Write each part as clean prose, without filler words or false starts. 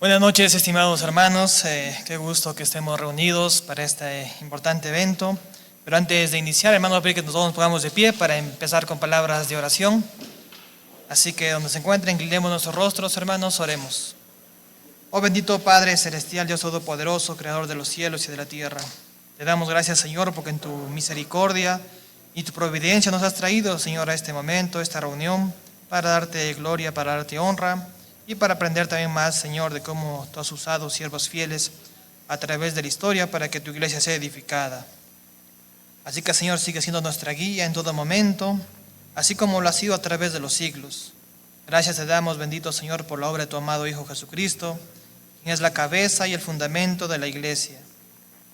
Buenas noches, estimados hermanos. Qué gusto que estemos reunidos para este importante evento. Pero antes de iniciar, hermanos, voy a pedir que todos nos pongamos de pie para empezar con palabras de oración. Así que donde se encuentren, inclinemos nuestros rostros, hermanos, oremos. Oh bendito Padre Celestial, Dios Todopoderoso, Creador de los cielos y de la tierra. Te damos gracias, Señor, porque en tu misericordia y tu providencia nos has traído, Señor, a este momento, a esta reunión, para darte gloria, para darte honra y para aprender también más, Señor, de cómo tú has usado siervos fieles a través de la historia para que tu iglesia sea edificada. Así que, Señor, sigue siendo nuestra guía en todo momento, así como lo ha sido a través de los siglos. Gracias te damos, bendito Señor, por la obra de tu amado Hijo Jesucristo, quien es la cabeza y el fundamento de la iglesia,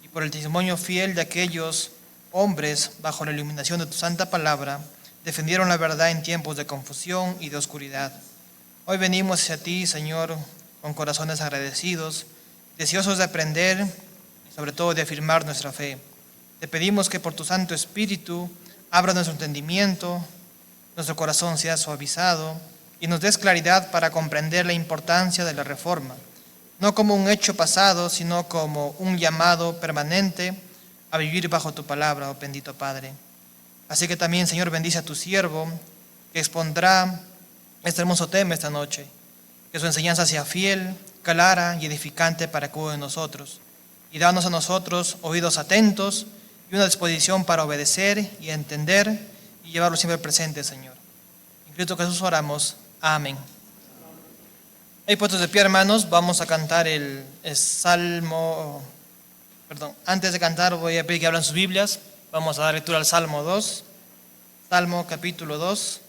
y por el testimonio fiel de aquellos hombres, bajo la iluminación de tu santa palabra, defendieron la verdad en tiempos de confusión y de oscuridad. Hoy venimos hacia ti, Señor, con corazones agradecidos, deseosos de aprender y sobre todo de afirmar nuestra fe. Te pedimos que por tu Santo Espíritu abra nuestro entendimiento, nuestro corazón sea suavizado y nos des claridad para comprender la importancia de la reforma, no como un hecho pasado, sino como un llamado permanente a vivir bajo tu palabra, oh bendito Padre. Así que también, Señor, bendice a tu siervo, que expondrá este hermoso tema esta noche, que su enseñanza sea fiel, clara y edificante para cada uno de nosotros, y danos a nosotros oídos atentos y una disposición para obedecer y entender y llevarlo siempre presente, Señor. En Cristo Jesús oramos. Amén. Ahí puestos de pie, hermanos, vamos a cantar el Salmo. Antes de cantar voy a pedir que abran sus Biblias. Vamos a dar lectura al Salmo 2. Salmo capítulo 2.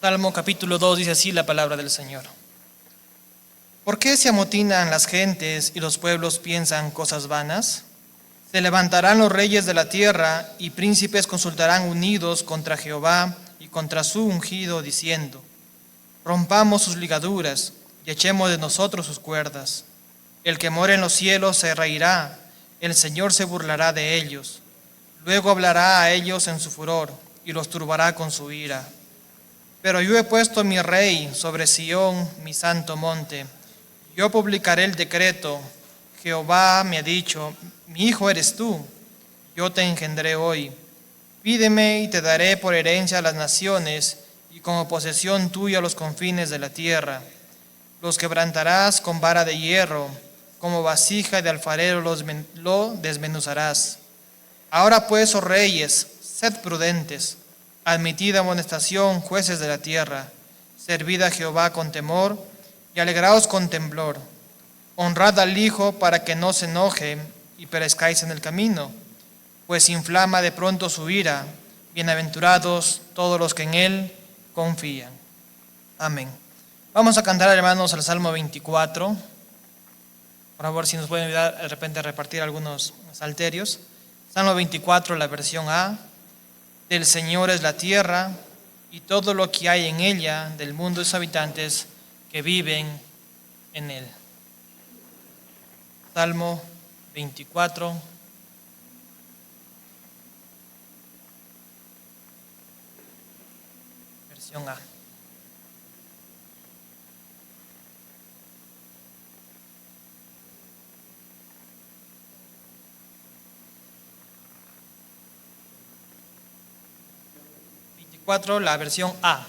Salmo capítulo 2 dice así la palabra del Señor. ¿Por qué se amotinan las gentes y los pueblos piensan cosas vanas? Se levantarán los reyes de la tierra y príncipes consultarán unidos contra Jehová y contra su ungido, diciendo: rompamos sus ligaduras y echemos de nosotros sus cuerdas. El que mora en los cielos se reirá, el Señor se burlará de ellos. Luego hablará a ellos en su furor y los turbará con su ira. Pero yo he puesto mi rey sobre Sión, mi santo monte. Yo publicaré el decreto. Jehová me ha dicho: mi hijo eres tú, yo te engendré hoy. Pídeme y te daré por herencia a las naciones, y como posesión tuya los confines de la tierra. Los quebrantarás con vara de hierro, como vasija de alfarero lo desmenuzarás. Ahora pues, oh reyes, sed prudentes. Admitid amonestación, jueces de la tierra. Servid a Jehová con temor y alegraos con temblor. Honrad al Hijo para que no se enoje y perezcáis en el camino, pues inflama de pronto su ira. Bienaventurados todos los que en él confían. Amén. Vamos a cantar, hermanos, el Salmo 24. Por favor, si nos pueden ayudar de repente a repartir algunos salterios. Salmo 24, la versión A. Del Señor es la tierra y todo lo que hay en ella, del mundo y sus habitantes que viven en él. Salmo 24. Versión A. La versión A.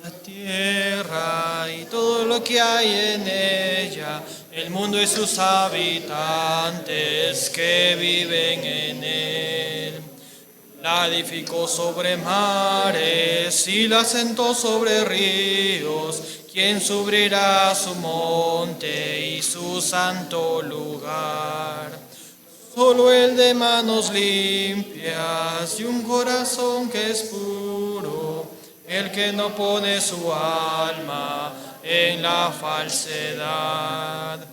La tierra y todo lo que hay en ella, el mundo y sus habitantes que viven en él. La edificó sobre mares y la sentó sobre ríos. ¿Quién subirá su monte y su santo lugar? Solo el de manos limpias y un corazón que es puro, el que no pone su alma en la falsedad,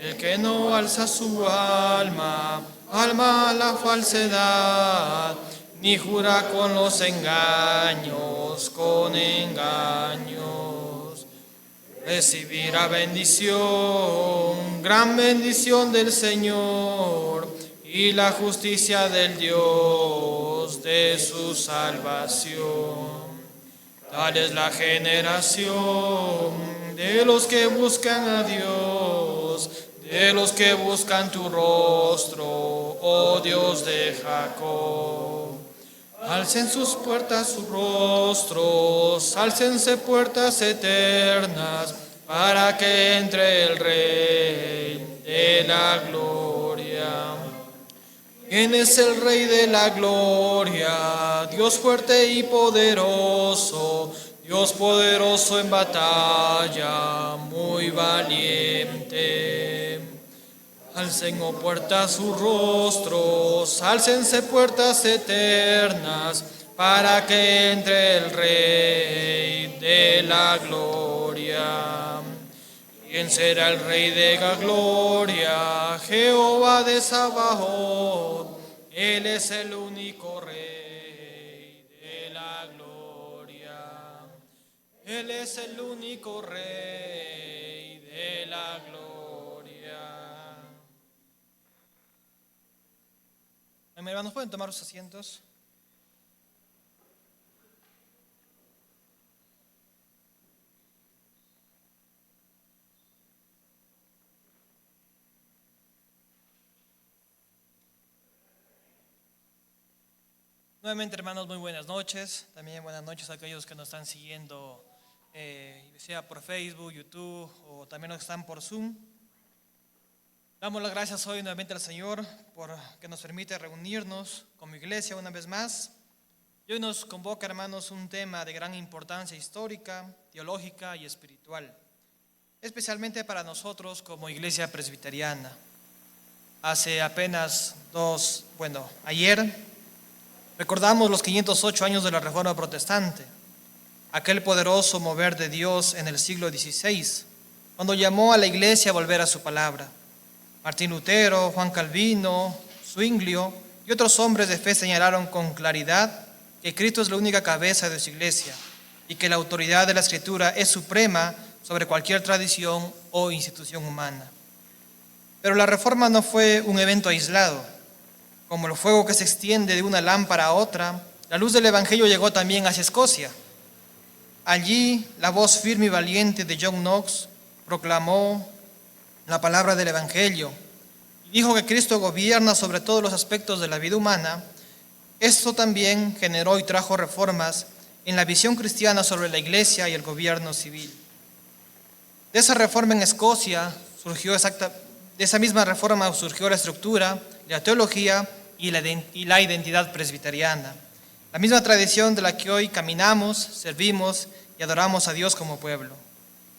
el que no alza su alma alma la falsedad, ni jura con los engaños, con engaños. Recibirá bendición, gran bendición del Señor, y la justicia del Dios de su salvación. Tal es la generación de los que buscan a Dios, de los que buscan tu rostro, oh Dios de Jacob. Alcen sus puertas sus rostros, álcense puertas eternas, para que entre el Rey de la gloria. ¿Quién es el Rey de la gloria? Dios fuerte y poderoso, Dios poderoso en batalla, muy valiente. Alcen, oh puertas, sus rostros, álcense puertas eternas, para que entre el Rey de la gloria. ¿Quién será el Rey de la gloria? Jehová de Sabaoth. Él es el único Rey de la gloria. Él es el único Rey de la gloria. Hermanos, ¿pueden tomar sus asientos? Nuevamente, hermanos, muy buenas noches. También buenas noches a aquellos que nos están siguiendo, sea por Facebook, YouTube o también los que están por Zoom. Damos las gracias hoy nuevamente al Señor por que nos permite reunirnos como iglesia una vez más. Y hoy nos convoca, hermanos, un tema de gran importancia histórica, teológica y espiritual, especialmente para nosotros como iglesia presbiteriana. Hace apenas ayer recordamos los 508 años de la Reforma Protestante, aquel poderoso mover de Dios en el siglo XVI, cuando llamó a la iglesia a volver a su palabra. Martín Lutero, Juan Calvino, Zwinglio y otros hombres de fe señalaron con claridad que Cristo es la única cabeza de su iglesia y que la autoridad de la Escritura es suprema sobre cualquier tradición o institución humana. Pero la Reforma no fue un evento aislado. Como el fuego que se extiende de una lámpara a otra, la luz del Evangelio llegó también hacia Escocia. Allí, la voz firme y valiente de John Knox proclamó la palabra del Evangelio y dijo que Cristo gobierna sobre todos los aspectos de la vida humana. Esto también generó y trajo reformas en la visión cristiana sobre la iglesia y el gobierno civil. De esa reforma en Escocia surgió de esa misma reforma surgió la estructura, la teología y la identidad presbiteriana, la misma tradición de la que hoy caminamos, servimos y adoramos a Dios como pueblo.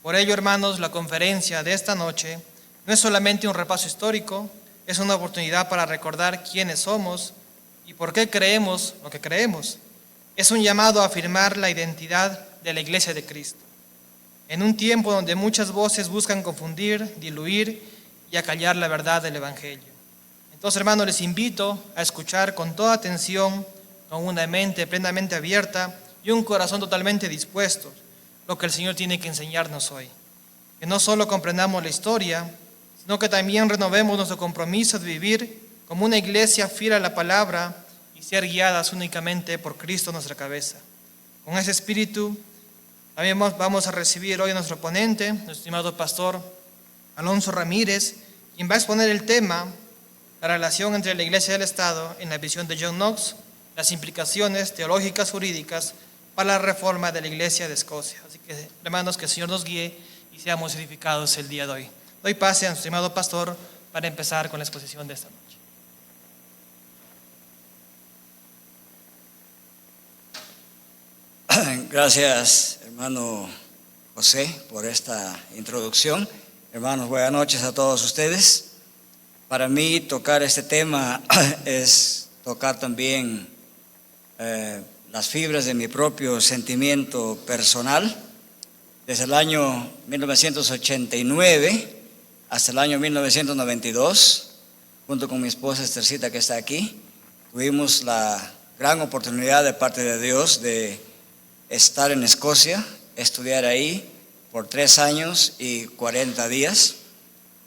Por ello, hermanos, la conferencia de esta noche no es solamente un repaso histórico, es una oportunidad para recordar quiénes somos y por qué creemos lo que creemos. Es un llamado a afirmar la identidad de la Iglesia de Cristo. En un tiempo donde muchas voces buscan confundir, diluir y acallar la verdad del Evangelio. Entonces, hermanos, les invito a escuchar con toda atención, con una mente plenamente abierta y un corazón totalmente dispuesto, lo que el Señor tiene que enseñarnos hoy. Que no solo comprendamos la historia, sino que también renovemos nuestro compromiso de vivir como una iglesia fiel a la palabra y ser guiadas únicamente por Cristo nuestra cabeza. Con ese espíritu, también vamos a recibir hoy a nuestro ponente, nuestro estimado pastor Alonso Ramírez, quien va a exponer el tema: la relación entre la Iglesia y el Estado en la visión de John Knox, las implicaciones teológicas jurídicas para la reforma de la Iglesia de Escocia. Así que, hermanos, que el Señor nos guíe y seamos edificados el día de hoy. Doy pase a nuestro estimado pastor para empezar con la exposición de esta noche. Gracias, hermano José, por esta introducción. Hermanos, buenas noches a todos ustedes. Para mí tocar este tema es tocar también las fibras de mi propio sentimiento personal. Desde el año 1989 hasta el año 1992 junto con mi esposa Esthercita, que está aquí. Tuvimos la gran oportunidad de parte de Dios de estar en Escocia, estudiar ahí por 3 años y 40 días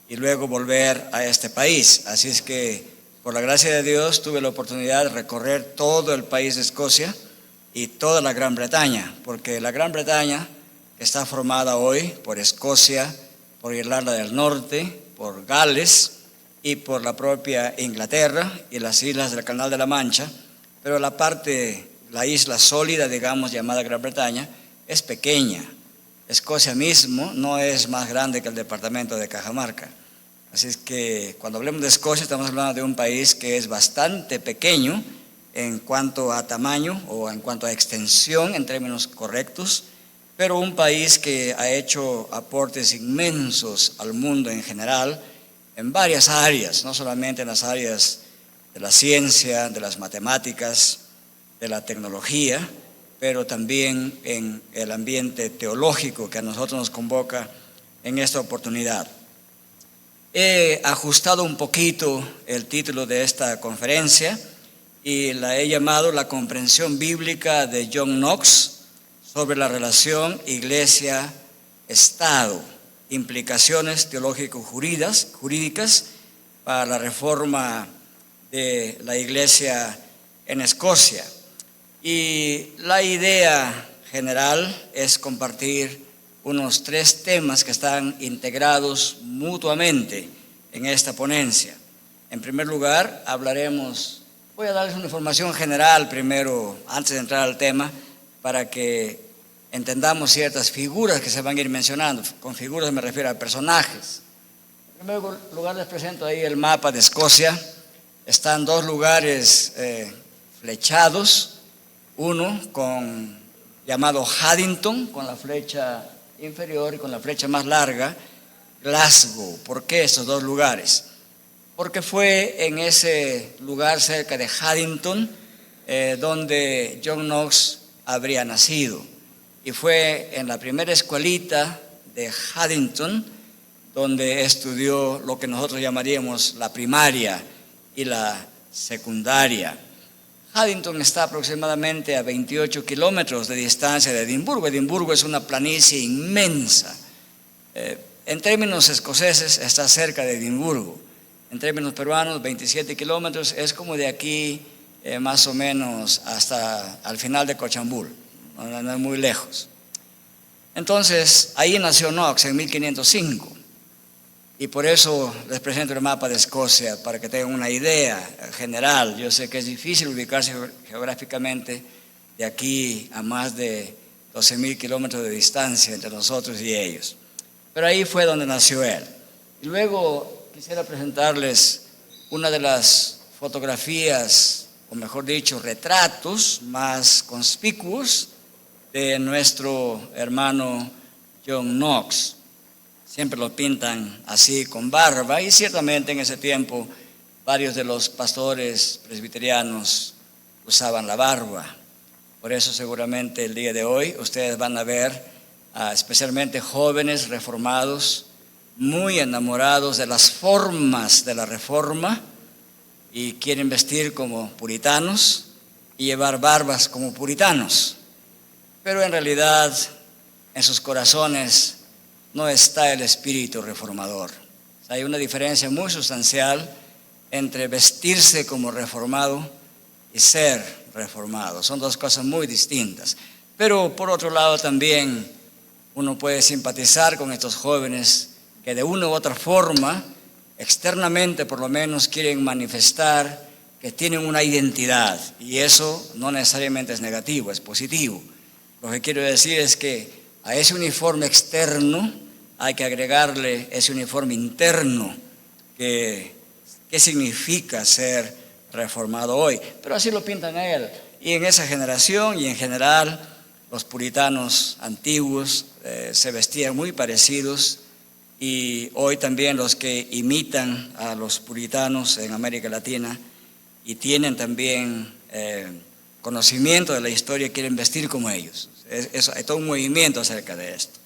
y luego volver a este país. Así es que por la gracia de Dios tuve la oportunidad de recorrer todo el país de Escocia y toda la Gran Bretaña, porque la Gran Bretaña está formada hoy por Escocia, por Irlanda del Norte, por Gales y por la propia Inglaterra y las islas del Canal de la Mancha, pero la isla sólida, digamos, llamada Gran Bretaña, es pequeña. Escocia mismo no es más grande que el departamento de Cajamarca. Así es que cuando hablemos de Escocia estamos hablando de un país que es bastante pequeño en cuanto a tamaño o en cuanto a extensión en términos correctos, pero un país que ha hecho aportes inmensos al mundo en general en varias áreas, no solamente en las áreas de la ciencia, de las matemáticas, de la tecnología, pero también en el ambiente teológico que a nosotros nos convoca en esta oportunidad. He ajustado un poquito el título de esta conferencia y la he llamado La comprensión bíblica de John Knox sobre la relación Iglesia-Estado, implicaciones teológico-jurídicas para la reforma de la Iglesia en Escocia. Y la idea general es compartir unos 3 temas que están integrados mutuamente en esta ponencia. En primer lugar, voy a darles una información general primero, antes de entrar al tema, para que entendamos ciertas figuras que se van a ir mencionando. Con figuras me refiero a personajes. En primer lugar, les presento ahí el mapa de Escocia. Están 2 lugares flechados, uno llamado Haddington, con la flecha inferior, y con la flecha más larga, Glasgow. ¿Por qué estos 2 lugares? Porque fue en ese lugar cerca de Haddington donde John Knox habría nacido. Y fue en la primera escuelita de Haddington donde estudió lo que nosotros llamaríamos la primaria y la secundaria. Haddington está aproximadamente a 28 kilómetros de distancia de Edimburgo. Edimburgo es una planicie inmensa. En términos escoceses está cerca de Edimburgo. En términos peruanos, 27 kilómetros es como de aquí más o menos hasta al final de Cochambul, no es muy lejos. Entonces, ahí nació Knox en 1505. Y por eso les presento el mapa de Escocia, para que tengan una idea general. Yo sé que es difícil ubicarse geográficamente de aquí a más de 12,000 kilómetros de distancia entre nosotros y ellos. Pero ahí fue donde nació él. Y luego quisiera presentarles una de las fotografías, o mejor dicho, retratos más conspicuos de nuestro hermano John Knox. Siempre lo pintan así con barba, y ciertamente en ese tiempo varios de los pastores presbiterianos usaban la barba. Por eso seguramente el día de hoy ustedes van a ver especialmente jóvenes reformados muy enamorados de las formas de la reforma y quieren vestir como puritanos y llevar barbas como puritanos. Pero en realidad en sus corazones no está el espíritu reformador. Hay una diferencia muy sustancial entre vestirse como reformado y ser reformado. Son 2 cosas muy distintas. Pero por otro lado también uno puede simpatizar con estos jóvenes que de una u otra forma, externamente por lo menos, quieren manifestar que tienen una identidad. Y eso no necesariamente es negativo, es positivo. Lo que quiero decir es que a ese uniforme externo hay que agregarle ese uniforme interno, ¿qué significa ser reformado hoy? Pero así lo pintan a él. Y en esa generación y en general, los puritanos antiguos se vestían muy parecidos, y hoy también los que imitan a los puritanos en América Latina y tienen también conocimiento de la historia quieren vestir como ellos. Hay todo un movimiento acerca de esto.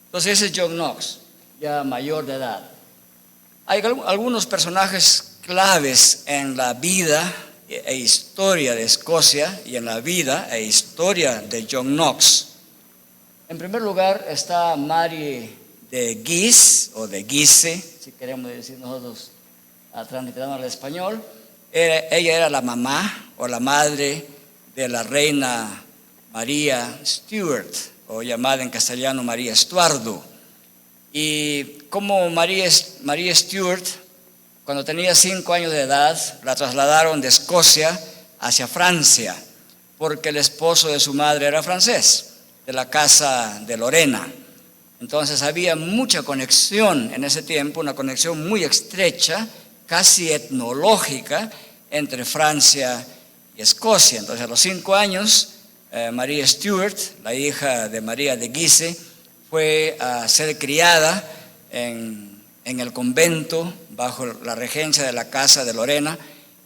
Entonces ese es John Knox, ya mayor de edad. Hay algunos personajes claves en la vida e historia de Escocia y en la vida e historia de John Knox. En primer lugar está Mary de Guise, o de Guise, si queremos decir nosotros transliterando al español. Ella era la mamá o la madre de la reina María Stuart, o llamada en castellano María Estuardo. Y como María Stuart, cuando tenía 5 años de edad, la trasladaron de Escocia hacia Francia, porque el esposo de su madre era francés, de la casa de Lorena. Entonces había mucha conexión en ese tiempo, una conexión muy estrecha, casi etnológica, entre Francia y Escocia. Entonces a los 5 años, María Stuart, la hija de María de Guise, fue a ser criada en el convento bajo la regencia de la casa de Lorena,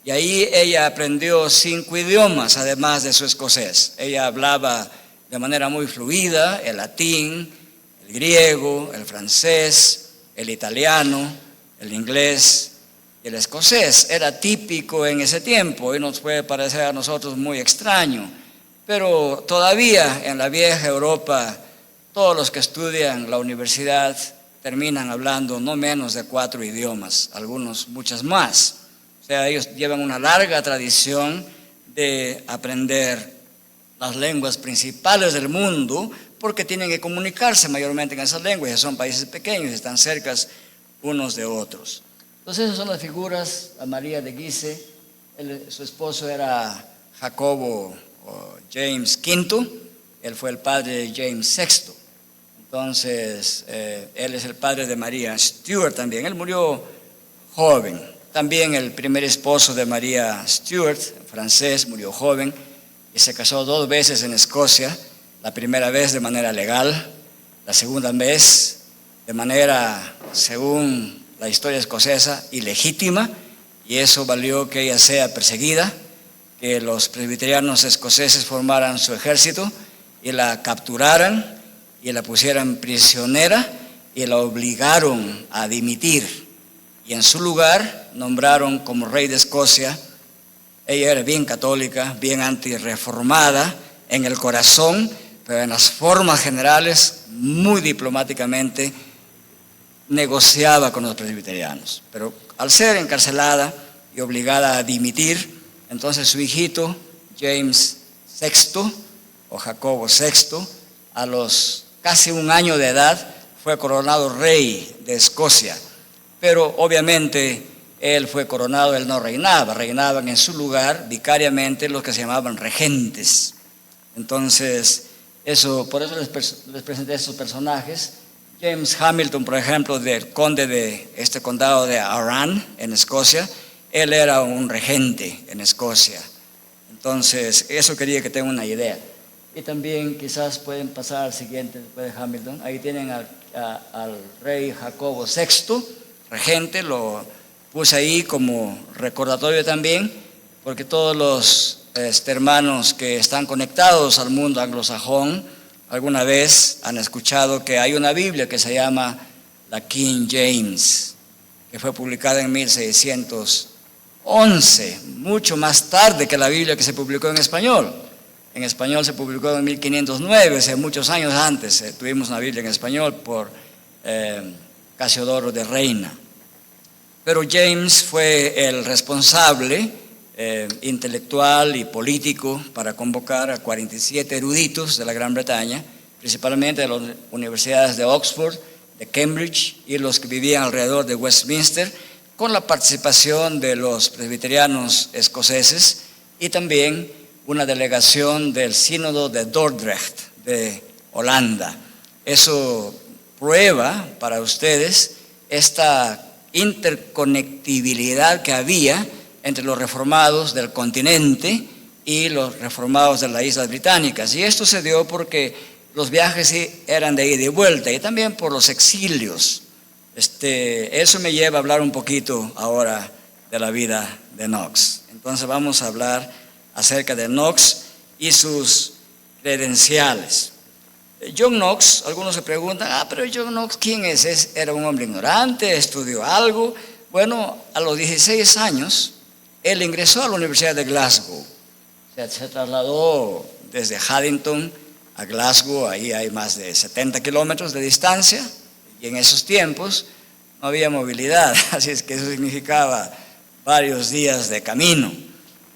y ahí ella aprendió 5 idiomas además de su escocés. Ella hablaba de manera muy fluida el latín, el griego, el francés, el italiano, el inglés y el escocés. Era típico en ese tiempo y nos puede parecer a nosotros muy extraño, pero todavía en la vieja Europa todos los que estudian la universidad terminan hablando no menos de 4 idiomas, algunos muchas más. O sea, ellos llevan una larga tradición de aprender las lenguas principales del mundo, porque tienen que comunicarse mayormente en esas lenguas, son países pequeños, están cerca unos de otros. Entonces esas son las figuras. A María de Guise, su esposo era Jacobo o James V, él fue el padre de James VI. Entonces él es el padre de María Stuart también, él murió joven. También el primer esposo de María Stuart, francés, murió joven y se casó 2 veces en Escocia. La primera vez de manera legal, la segunda vez de manera, según la historia escocesa, ilegítima, y eso valió que ella sea perseguida, que los presbiterianos escoceses formaran su ejército y la capturaran y la pusieran prisionera y la obligaron a dimitir, y en su lugar nombraron como rey de Escocia. Ella era bien católica, bien antirreformada en el corazón, pero en las formas generales, muy diplomáticamente, negociaba con los presbiterianos. Pero al ser encarcelada y obligada a dimitir, entonces su hijito, James VI, o Jacobo VI, a los casi 1 año de edad, fue coronado rey de Escocia. Pero obviamente él fue coronado, él no reinaba, reinaban en su lugar vicariamente los que se llamaban regentes. Entonces, por eso les presenté estos personajes. James Hamilton, por ejemplo, del conde de este condado de Arran, en Escocia, él era un regente en Escocia. Entonces, eso quería que tengan una idea. Y también quizás pueden pasar al siguiente después de Hamilton. Ahí tienen al rey Jacobo VI, regente, lo puse ahí como recordatorio también, porque todos los hermanos que están conectados al mundo anglosajón alguna vez han escuchado que hay una Biblia que se llama la King James, que fue publicada en 1611, mucho más tarde que la Biblia que se publicó en español. En español se publicó en 1509, o sea, muchos años antes tuvimos una Biblia en español por Casiodoro de Reina. Pero James fue el responsable intelectual y político para convocar a 47 eruditos de la Gran Bretaña, principalmente de las universidades de Oxford, de Cambridge y los que vivían alrededor de Westminster, con la participación de los presbiterianos escoceses y también una delegación del sínodo de Dordrecht de Holanda. Eso prueba para ustedes esta interconectividad que había entre los reformados del continente y los reformados de las Islas Británicas. Y esto se dio porque los viajes eran de ida y vuelta, y también por los exilios. Eso me lleva a hablar un poquito ahora de la vida de Knox. Entonces vamos a hablar acerca de Knox y sus credenciales. John Knox, algunos se preguntan, pero John Knox, ¿quién es? ¿Era un hombre ignorante? ¿Estudió algo? Bueno, a los 16 años, él ingresó a la Universidad de Glasgow. Se trasladó desde Haddington a Glasgow, ahí hay más de 70 kilómetros de distancia, y en esos tiempos no había movilidad, así es que eso significaba varios días de camino.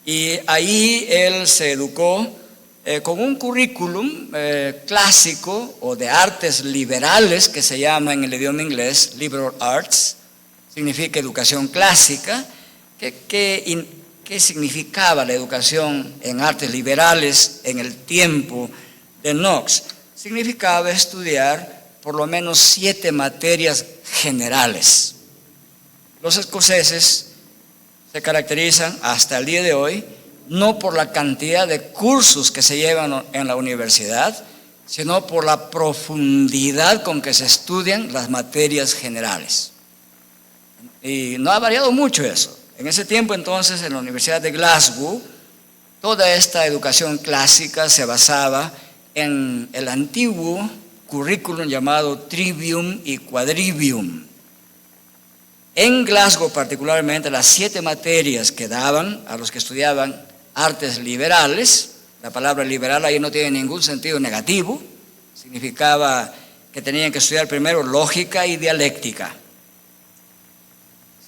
Y ahí él se educó con un currículum clásico o de artes liberales, que se llama en el idioma inglés liberal arts, significa educación clásica. ¿Qué significaba la educación en artes liberales en el tiempo de Knox? Significaba estudiar por lo menos 7 materias generales. Los escoceses se caracterizan hasta el día de hoy no por la cantidad de cursos que se llevan en la universidad, sino por la profundidad con que se estudian las materias generales. Y no ha variado mucho eso. En ese tiempo entonces, en la Universidad de Glasgow, toda esta educación clásica se basaba en el antiguo currículum llamado Trivium y Quadrivium. En Glasgow particularmente, las 7 materias que daban a los que estudiaban artes liberales, la palabra liberal ahí no tiene ningún sentido negativo, significaba que tenían que estudiar primero lógica y dialéctica.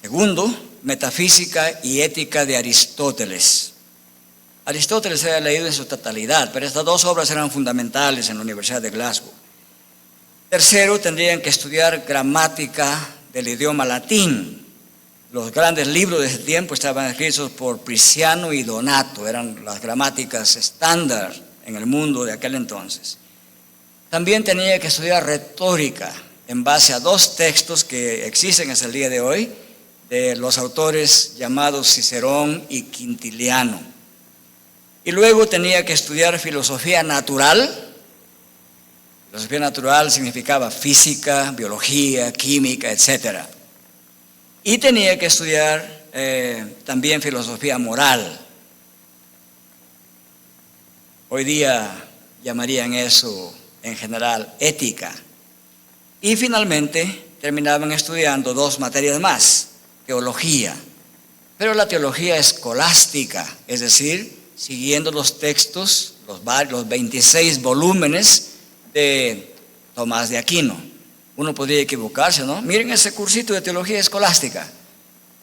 Segundo, metafísica y ética de Aristóteles. Aristóteles se ha leído en su totalidad, pero estas 2 obras eran fundamentales en la Universidad de Glasgow. Tercero, tendrían que estudiar gramática del idioma latín. Los grandes libros de ese tiempo estaban escritos por Prisciano y Donato, eran las gramáticas estándar en el mundo de aquel entonces. También tenía que estudiar retórica en base a 2 textos que existen hasta el día de hoy, de los autores llamados Cicerón y Quintiliano. Y luego tenía que estudiar filosofía natural. Filosofía natural significaba física, biología, química, etc. Y tenía que estudiar también filosofía moral. Hoy día llamarían eso en general ética. Y finalmente terminaban estudiando 2 materias más, teología. Pero la teología escolástica, es decir, siguiendo los textos, los 26 volúmenes de Tomás de Aquino. Uno podría equivocarse, ¿no? Miren ese cursito de teología escolástica.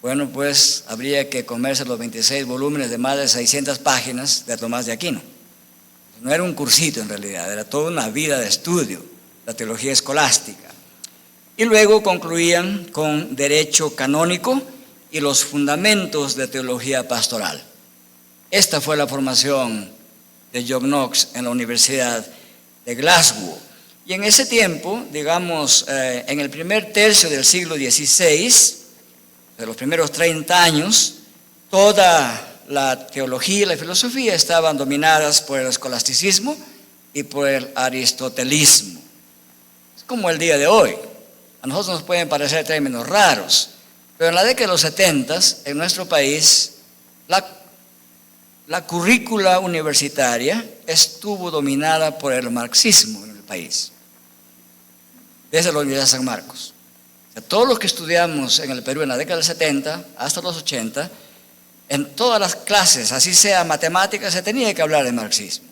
Bueno, pues habría que comerse los 26 volúmenes de más de 600 páginas de Tomás de Aquino. No era un cursito en realidad, era toda una vida de estudio, la teología escolástica. Y luego concluían con derecho canónico y los fundamentos de teología pastoral. Esta fue la formación de John Knox en la Universidad de Glasgow. Y en ese tiempo, digamos, en el primer tercio del siglo XVI, de los primeros 30 años, toda la teología y la filosofía estaban dominadas por el escolasticismo y por el aristotelismo. Es como el día de hoy. A nosotros nos pueden parecer términos raros, pero en la década de los 70, en nuestro país, la currícula universitaria estuvo dominada por el marxismo en el país, desde la Universidad de San Marcos. O sea, todos los que estudiamos en el Perú en la década del 70 hasta los 80, en todas las clases, así sea matemáticas, se tenía que hablar de marxismo.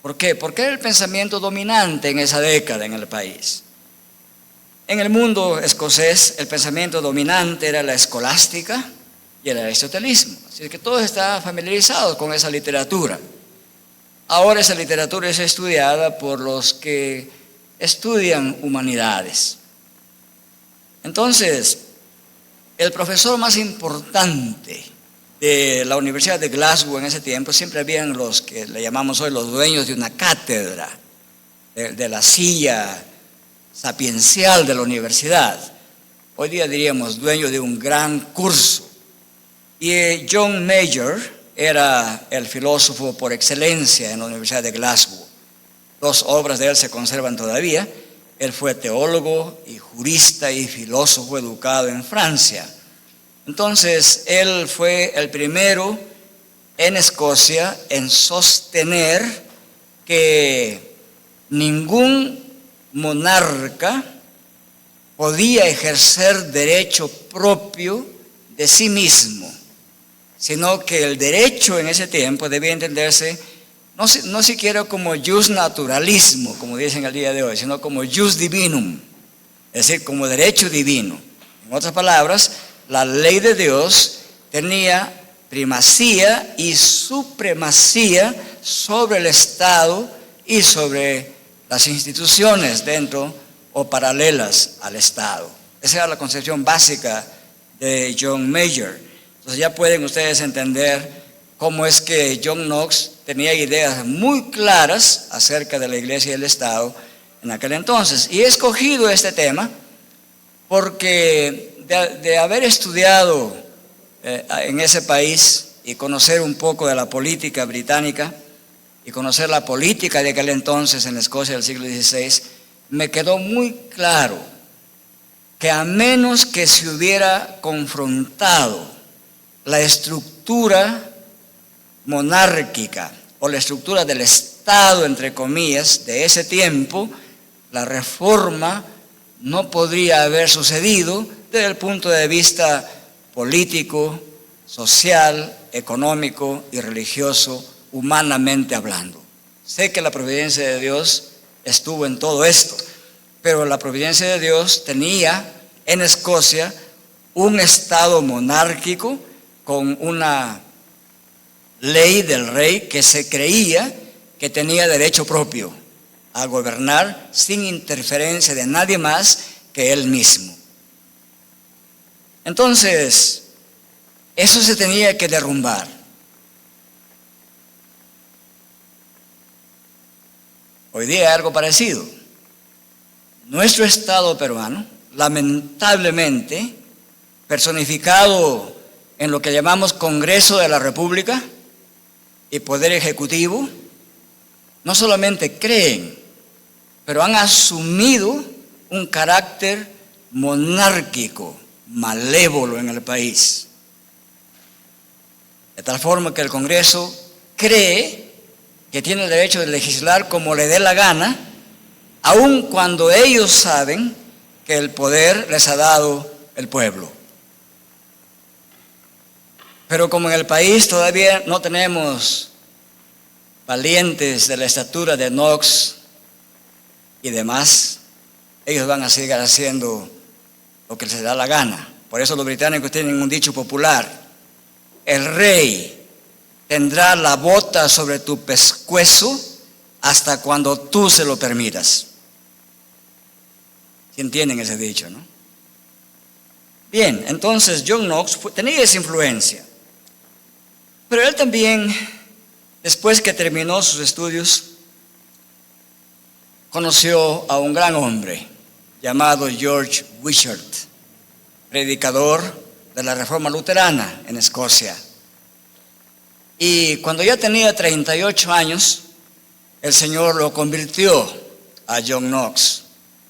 ¿Por qué? Porque era el pensamiento dominante en esa década en el país. En el mundo escocés, el pensamiento dominante era la escolástica y el aristotelismo. Así que todos estaban familiarizados con esa literatura. Ahora esa literatura es estudiada por los que estudian humanidades. Entonces, el profesor más importante de la Universidad de Glasgow en ese tiempo, siempre habían los que le llamamos hoy los dueños de una cátedra, de la silla sapiencial de la universidad. Hoy día diríamos dueño de un gran curso. Y John Major era el filósofo por excelencia en la Universidad de Glasgow. 2 obras de él se conservan todavía. Él fue teólogo y jurista y filósofo educado en Francia. Entonces, él fue el primero en Escocia en sostener que ningún monarca podía ejercer derecho propio de sí mismo, sino que el derecho en ese tiempo debía entenderse no siquiera como jus naturalismo, como dicen el día de hoy, sino como jus divinum, es decir, como derecho divino. En otras palabras, la ley de Dios tenía primacía y supremacía sobre el Estado y sobre las instituciones dentro o paralelas al Estado. Esa era la concepción básica de John Major. Entonces ya pueden ustedes entender cómo es que John Knox tenía ideas muy claras acerca de la iglesia y el Estado en aquel entonces. Y he escogido este tema porque de haber estudiado en ese país y conocer un poco de la política británica y conocer la política de aquel entonces en Escocia del siglo XVI, me quedó muy claro que a menos que se hubiera confrontado la estructura monárquica o la estructura del Estado, entre comillas, de ese tiempo, la reforma no podría haber sucedido desde el punto de vista político, social, económico y religioso, humanamente hablando. Sé que la providencia de Dios estuvo en todo esto, pero la providencia de Dios tenía en Escocia un estado monárquico con una ley del rey que se creía que tenía derecho propio a gobernar sin interferencia de nadie más que él mismo. Entonces, eso se tenía que derrumbar. Hoy día hay algo parecido. Nuestro Estado peruano, lamentablemente, personificado en lo que llamamos Congreso de la República y Poder Ejecutivo, no solamente creen, pero han asumido un carácter monárquico, malévolo en el país. De tal forma que el Congreso cree que tiene el derecho de legislar como le dé la gana, aun cuando ellos saben que el poder les ha dado el pueblo. Pero como en el país todavía no tenemos valientes de la estatura de Knox y demás, ellos van a seguir haciendo lo que les da la gana. Por eso los británicos tienen un dicho popular: el rey tendrá la bota sobre tu pescuezo hasta cuando tú se lo permitas. ¿Sí entienden ese dicho, no? Bien, entonces John Knox tenía esa influencia, pero él también, después que terminó sus estudios, conoció a un gran hombre llamado George Wishart, predicador de la Reforma Luterana en Escocia. Y cuando ya tenía 38 años, el Señor lo convirtió a John Knox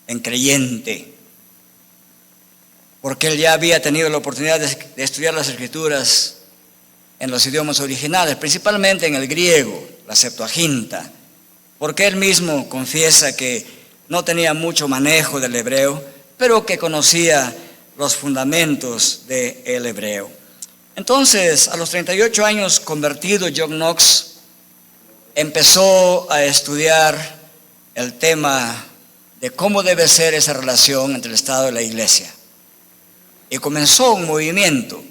en creyente, porque él ya había tenido la oportunidad de estudiar las Escrituras en los idiomas originales, principalmente en el griego, la Septuaginta, porque él mismo confiesa que no tenía mucho manejo del hebreo, pero que conocía los fundamentos del hebreo. Entonces, a los 38 años convertido, John Knox empezó a estudiar el tema de cómo debe ser esa relación entre el Estado y la Iglesia. Y comenzó un movimiento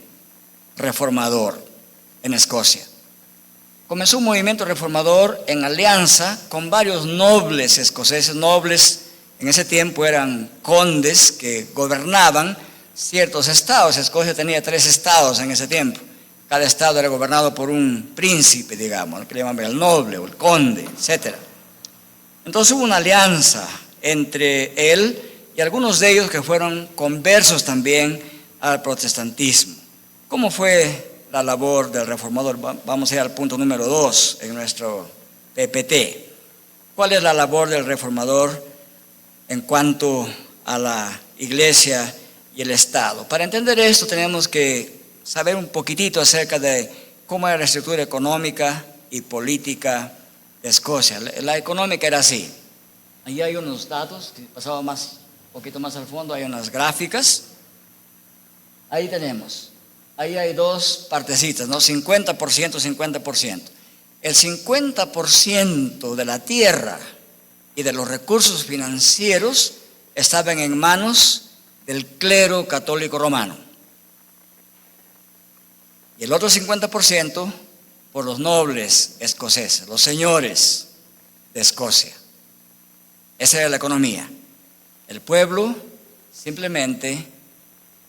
reformador en Escocia. Comenzó un movimiento reformador en alianza con varios nobles escoceses. Nobles en ese tiempo eran condes que gobernaban ciertos estados. Escocia tenía 3 estados en ese tiempo. Cada estado era gobernado por un príncipe, digamos, que le llamaban el noble o el conde, etc. Entonces hubo una alianza entre él y algunos de ellos que fueron conversos también al protestantismo. ¿Cómo fue la labor del reformador? Vamos a ir al punto número 2 en nuestro PPT. ¿Cuál es la labor del reformador en cuanto a la iglesia y el Estado? Para entender esto tenemos que saber un poquitito acerca de cómo era la estructura económica y política de Escocia. La económica era así. Ahí hay unos datos, que pasaba más un poquito más al fondo hay unas gráficas. Ahí tenemos, ahí hay dos partecitas, ¿no? 50%, 50%. El 50% de la tierra y de los recursos financieros estaban en manos del clero católico romano. Y el otro 50% por los nobles escoceses, los señores de Escocia. Esa era la economía. El pueblo simplemente,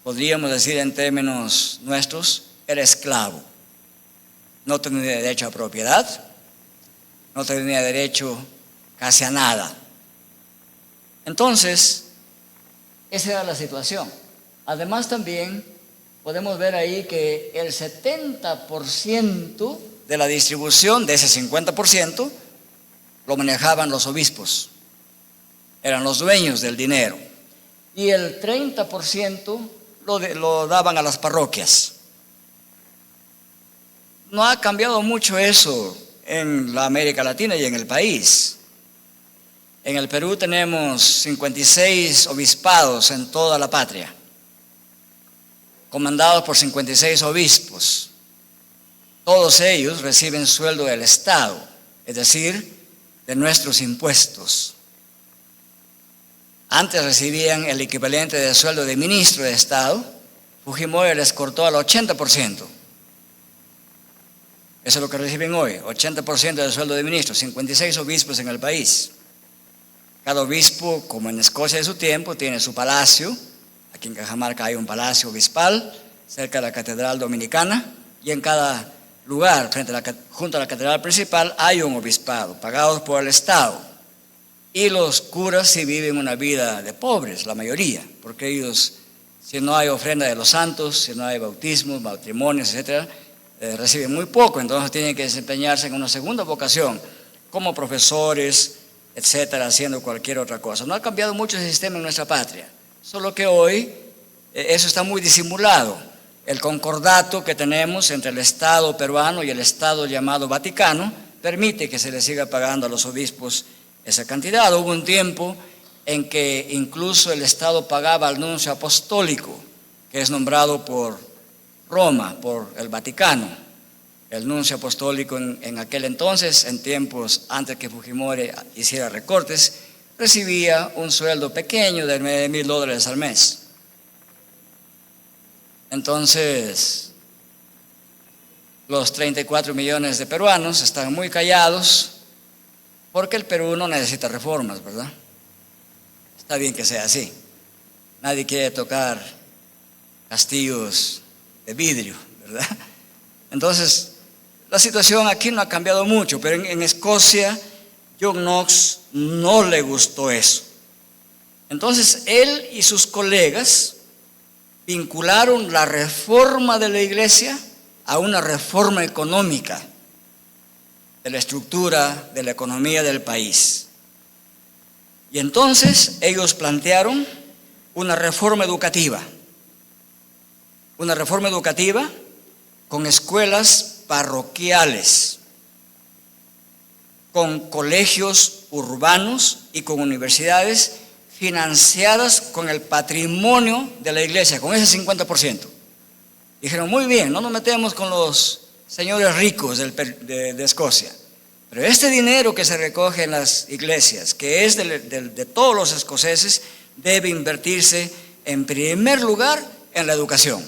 podríamos decir en términos nuestros, era esclavo. No tenía derecho a propiedad, no tenía derecho casi a nada. Entonces, esa era la situación. Además también podemos ver ahí que el 70% de la distribución de ese 50% lo manejaban los obispos. Eran los dueños del dinero. Y el 30% lo daban a las parroquias. No ha cambiado mucho eso en la América Latina y en el país. En el Perú tenemos 56 obispados en toda la patria, comandados por 56 obispos. Todos ellos reciben sueldo del Estado, es decir, de nuestros impuestos. Antes recibían el equivalente de sueldo de ministro de Estado. Fujimori les cortó al 80%. Eso es lo que reciben hoy, 80% del sueldo de ministro, 56 obispos en el país. Cada obispo, como en Escocia de su tiempo, tiene su palacio. Aquí en Cajamarca hay un palacio obispal, cerca de la Catedral Dominicana, y en cada lugar, junto a la Catedral principal, hay un obispado, pagados por el Estado. Y los curas sí viven una vida de pobres, la mayoría, porque ellos, si no hay ofrenda de los santos, si no hay bautismos, matrimonios, etcétera, reciben muy poco, entonces tienen que desempeñarse en una segunda vocación, como profesores, etcétera, haciendo cualquier otra cosa. No ha cambiado mucho el sistema en nuestra patria, solo que hoy eso está muy disimulado. El concordato que tenemos entre el Estado peruano y el Estado llamado Vaticano permite que se le siga pagando a los obispos esa cantidad. Hubo un tiempo en que incluso el Estado pagaba al nuncio apostólico, que es nombrado por Roma, por el Vaticano. El nuncio apostólico en aquel entonces, en tiempos antes que Fujimori hiciera recortes, recibía un sueldo pequeño de $9,000 al mes. Entonces, los 34 millones de peruanos están muy callados porque el Perú no necesita reformas, ¿verdad? Está bien que sea así. Nadie quiere tocar castillos de vidrio, ¿verdad? Entonces, la situación aquí no ha cambiado mucho, pero en Escocia, John Knox no le gustó eso. Entonces, él y sus colegas vincularon la reforma de la iglesia a una reforma económica de la estructura de la economía del país. Y entonces ellos plantearon una reforma educativa con escuelas parroquiales, con colegios urbanos y con universidades financiadas con el patrimonio de la iglesia, con ese 50%. Dijeron, muy bien, no nos metemos con los señores ricos de Escocia, pero este dinero que se recoge en las iglesias, que es de todos los escoceses, debe invertirse en primer lugar en la educación.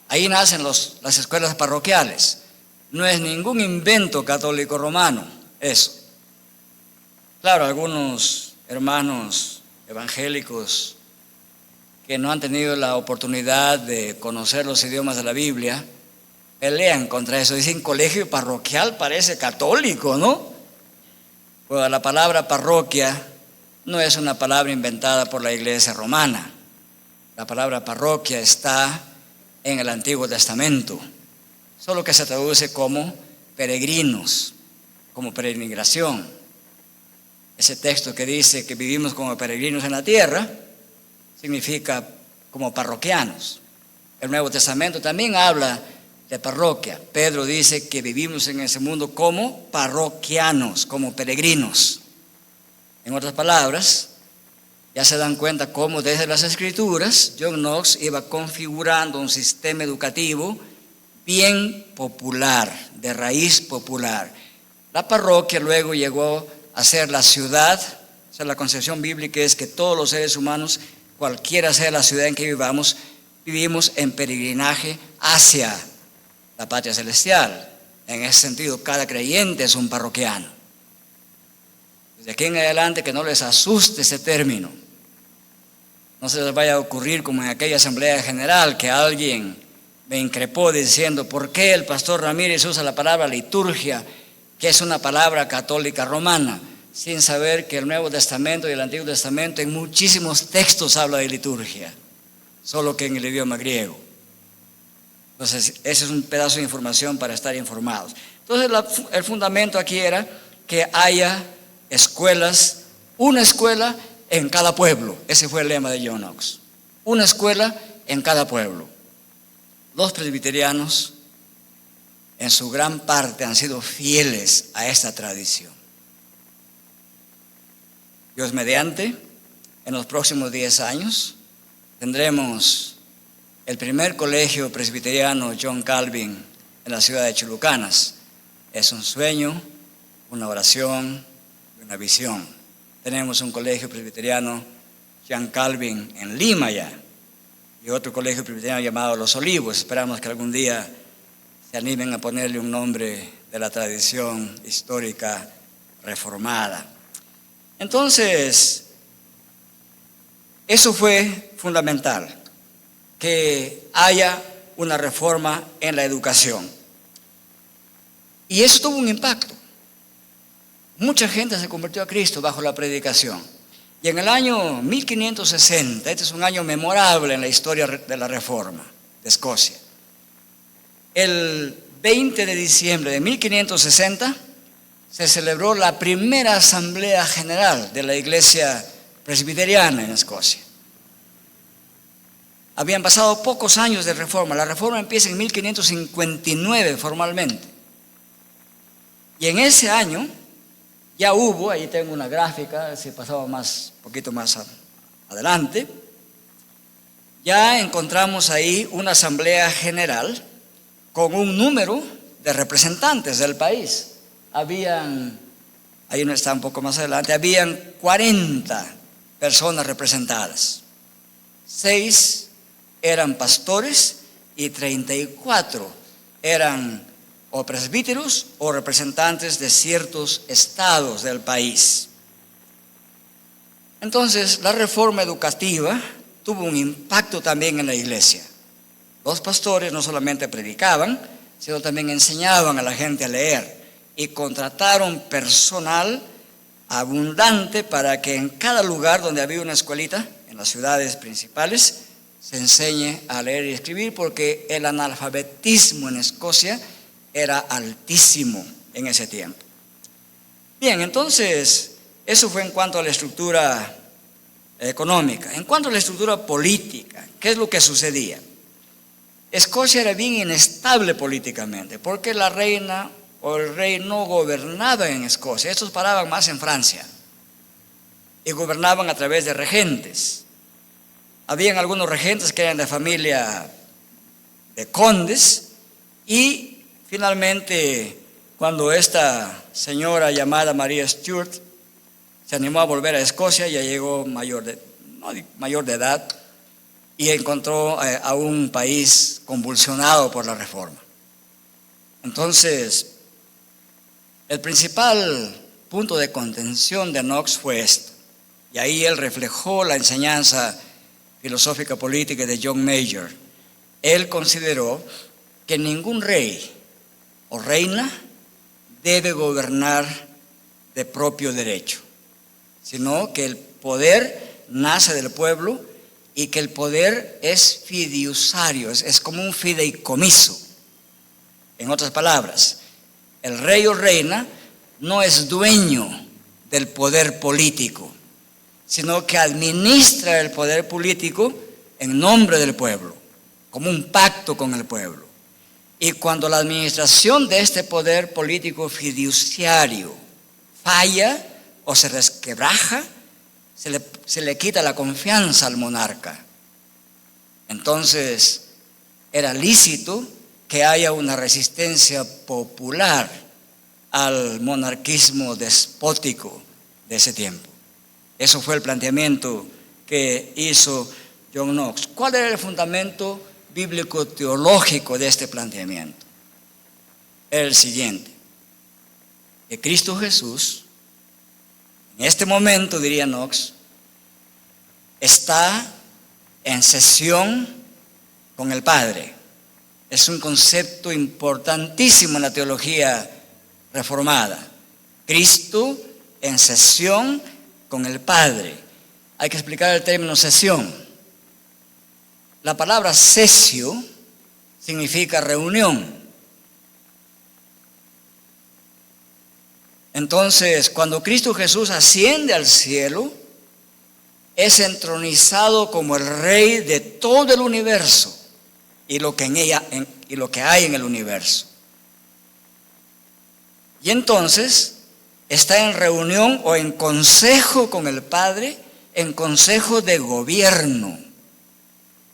Ahí nacen las escuelas parroquiales. No es ningún invento católico romano, eso. Claro, algunos hermanos evangélicos que no han tenido la oportunidad de conocer los idiomas de la Biblia, pelean contra eso. Dicen, colegio parroquial parece católico, ¿no? Pues la palabra parroquia no es una palabra inventada por la iglesia romana. La palabra parroquia está en el Antiguo Testamento, solo que se traduce como peregrinos, como peregrinación. Ese texto que dice que vivimos como peregrinos en la tierra, significa como parroquianos. El Nuevo Testamento también habla de parroquia. Pedro dice que vivimos en ese mundo como parroquianos, como peregrinos. En otras palabras, ya se dan cuenta cómo desde las Escrituras John Knox iba configurando un sistema educativo bien popular, de raíz popular. La parroquia luego llegó a ser la ciudad. O sea, la concepción bíblica es que todos los seres humanos, cualquiera sea la ciudad en que vivamos, vivimos en peregrinaje hacia la patria celestial. En ese sentido, cada creyente es un parroquiano. Desde aquí en adelante, que no les asuste ese término. No se les vaya a ocurrir como en aquella asamblea general que alguien me increpó diciendo: ¿por qué el pastor Ramírez usa la palabra liturgia, que es una palabra católica romana, sin saber que el Nuevo Testamento y el Antiguo Testamento en muchísimos textos habla de liturgia, solo que en el idioma griego? Entonces, ese es un pedazo de información para estar informados. Entonces, el fundamento aquí era que haya escuelas, una escuela en cada pueblo. Ese fue el lema de John Knox. Una escuela en cada pueblo. Los presbiterianos, en su gran parte, han sido fieles a esta tradición. Dios mediante, en los próximos 10 años, tendremos el primer colegio presbiteriano John Calvin en la ciudad de Chulucanas. Es un sueño, una oración, una visión. Tenemos un colegio presbiteriano John Calvin en Lima ya, y otro colegio presbiteriano llamado Los Olivos. Esperamos que algún día se animen a ponerle un nombre de la tradición histórica reformada. Entonces, eso fue fundamental, que haya una reforma en la educación. Y eso tuvo un impacto. Mucha gente se convirtió a Cristo bajo la predicación. Y en el año 1560, este es un año memorable en la historia de la Reforma de Escocia. El 20 de diciembre de 1560 se celebró la primera asamblea general de la iglesia presbiteriana en Escocia. Habían pasado pocos años de reforma. La reforma empieza en 1559 formalmente. Y en ese año ya hubo, ahí tengo una gráfica, si pasaba un poquito más adelante, ya encontramos ahí una asamblea general con un número de representantes del país. Habían, ahí no está un poco más adelante, habían 40 personas representadas. 6 eran pastores y 34 eran o presbíteros o representantes de ciertos estados del país. Entonces, la reforma educativa tuvo un impacto también en la iglesia. Los pastores no solamente predicaban, sino también enseñaban a la gente a leer, y contrataron personal abundante para que en cada lugar donde había una escuelita, en las ciudades principales, se enseñe a leer y escribir, porque el analfabetismo en Escocia era altísimo en ese tiempo. Bien, entonces, eso fue en cuanto a la estructura económica. En cuanto a la estructura política, ¿qué es lo que sucedía? Escocia era bien inestable políticamente, porque la reina o el rey no gobernaban en Escocia. Estos paraban más en Francia y gobernaban a través de regentes. Habían algunos regentes que eran de familia de condes, y finalmente, cuando esta señora llamada María Stuart se animó a volver a Escocia, ya llegó mayor de edad, y encontró a un país convulsionado por la reforma. Entonces, el principal punto de contención de Knox fue esto, y ahí él reflejó la enseñanza filosófica política de John Major. Él consideró que ningún rey o reina debe gobernar de propio derecho, sino que el poder nace del pueblo y que el poder es fiduciario, es como un fideicomiso. En otras palabras, el rey o reina no es dueño del poder político, sino que administra el poder político en nombre del pueblo, como un pacto con el pueblo. Y cuando la administración de este poder político fiduciario falla, o se resquebraja, se le quita la confianza al monarca. Entonces, era lícito que haya una resistencia popular al monarquismo despótico de ese tiempo. Eso fue el planteamiento que hizo John Knox. ¿Cuál era el fundamento bíblico teológico de este planteamiento? Era el siguiente: que Cristo Jesús, en este momento, diría Knox, está en sesión con el Padre. Es un concepto importantísimo en la teología reformada. Cristo en sesión con el Padre. Hay que explicar el término sesión. La palabra sesio significa reunión. Entonces, cuando Cristo Jesús asciende al cielo, es entronizado como el Rey de todo el universo y lo que hay en el universo. Y entonces está en reunión o en consejo con el Padre, en consejo de gobierno.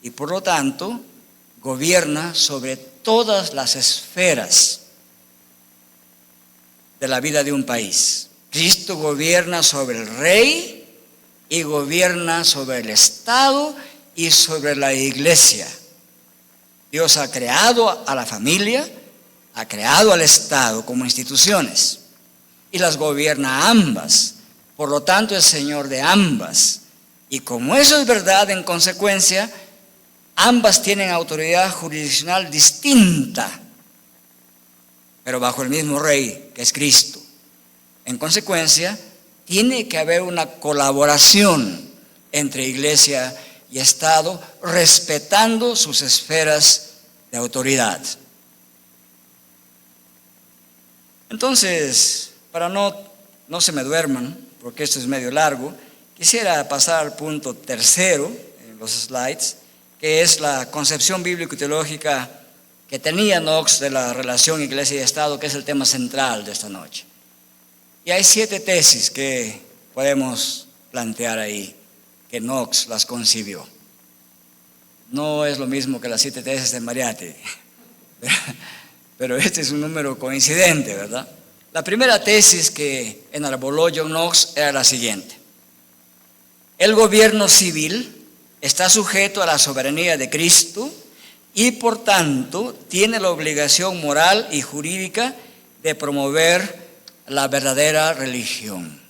Y por lo tanto, gobierna sobre todas las esferas de la vida de un país. Cristo gobierna sobre el rey y gobierna sobre el Estado y sobre la iglesia. Dios ha creado a la familia, ha creado al Estado como instituciones y las gobierna ambas. Por lo tanto, es Señor de ambas. Y como eso es verdad, en consecuencia, ambas tienen autoridad jurisdiccional distinta, pero bajo el mismo Rey, que es Cristo. En consecuencia, tiene que haber una colaboración entre iglesia y Estado, respetando sus esferas de autoridad. Entonces, para no se me duerman, porque esto es medio largo, quisiera pasar al punto tercero en los slides, que es la concepción bíblico-teológica que tenía Knox de la relación iglesia y Estado, que es el tema central de esta noche. Y hay 7 tesis que podemos plantear ahí, que Knox las concibió. No es lo mismo que las 7 tesis de Mariátegui, pero este es un número coincidente, ¿verdad? La primera tesis que enarboló John Knox era la siguiente: el gobierno civil está sujeto a la soberanía de Cristo y por tanto tiene la obligación moral y jurídica de promover la verdadera religión.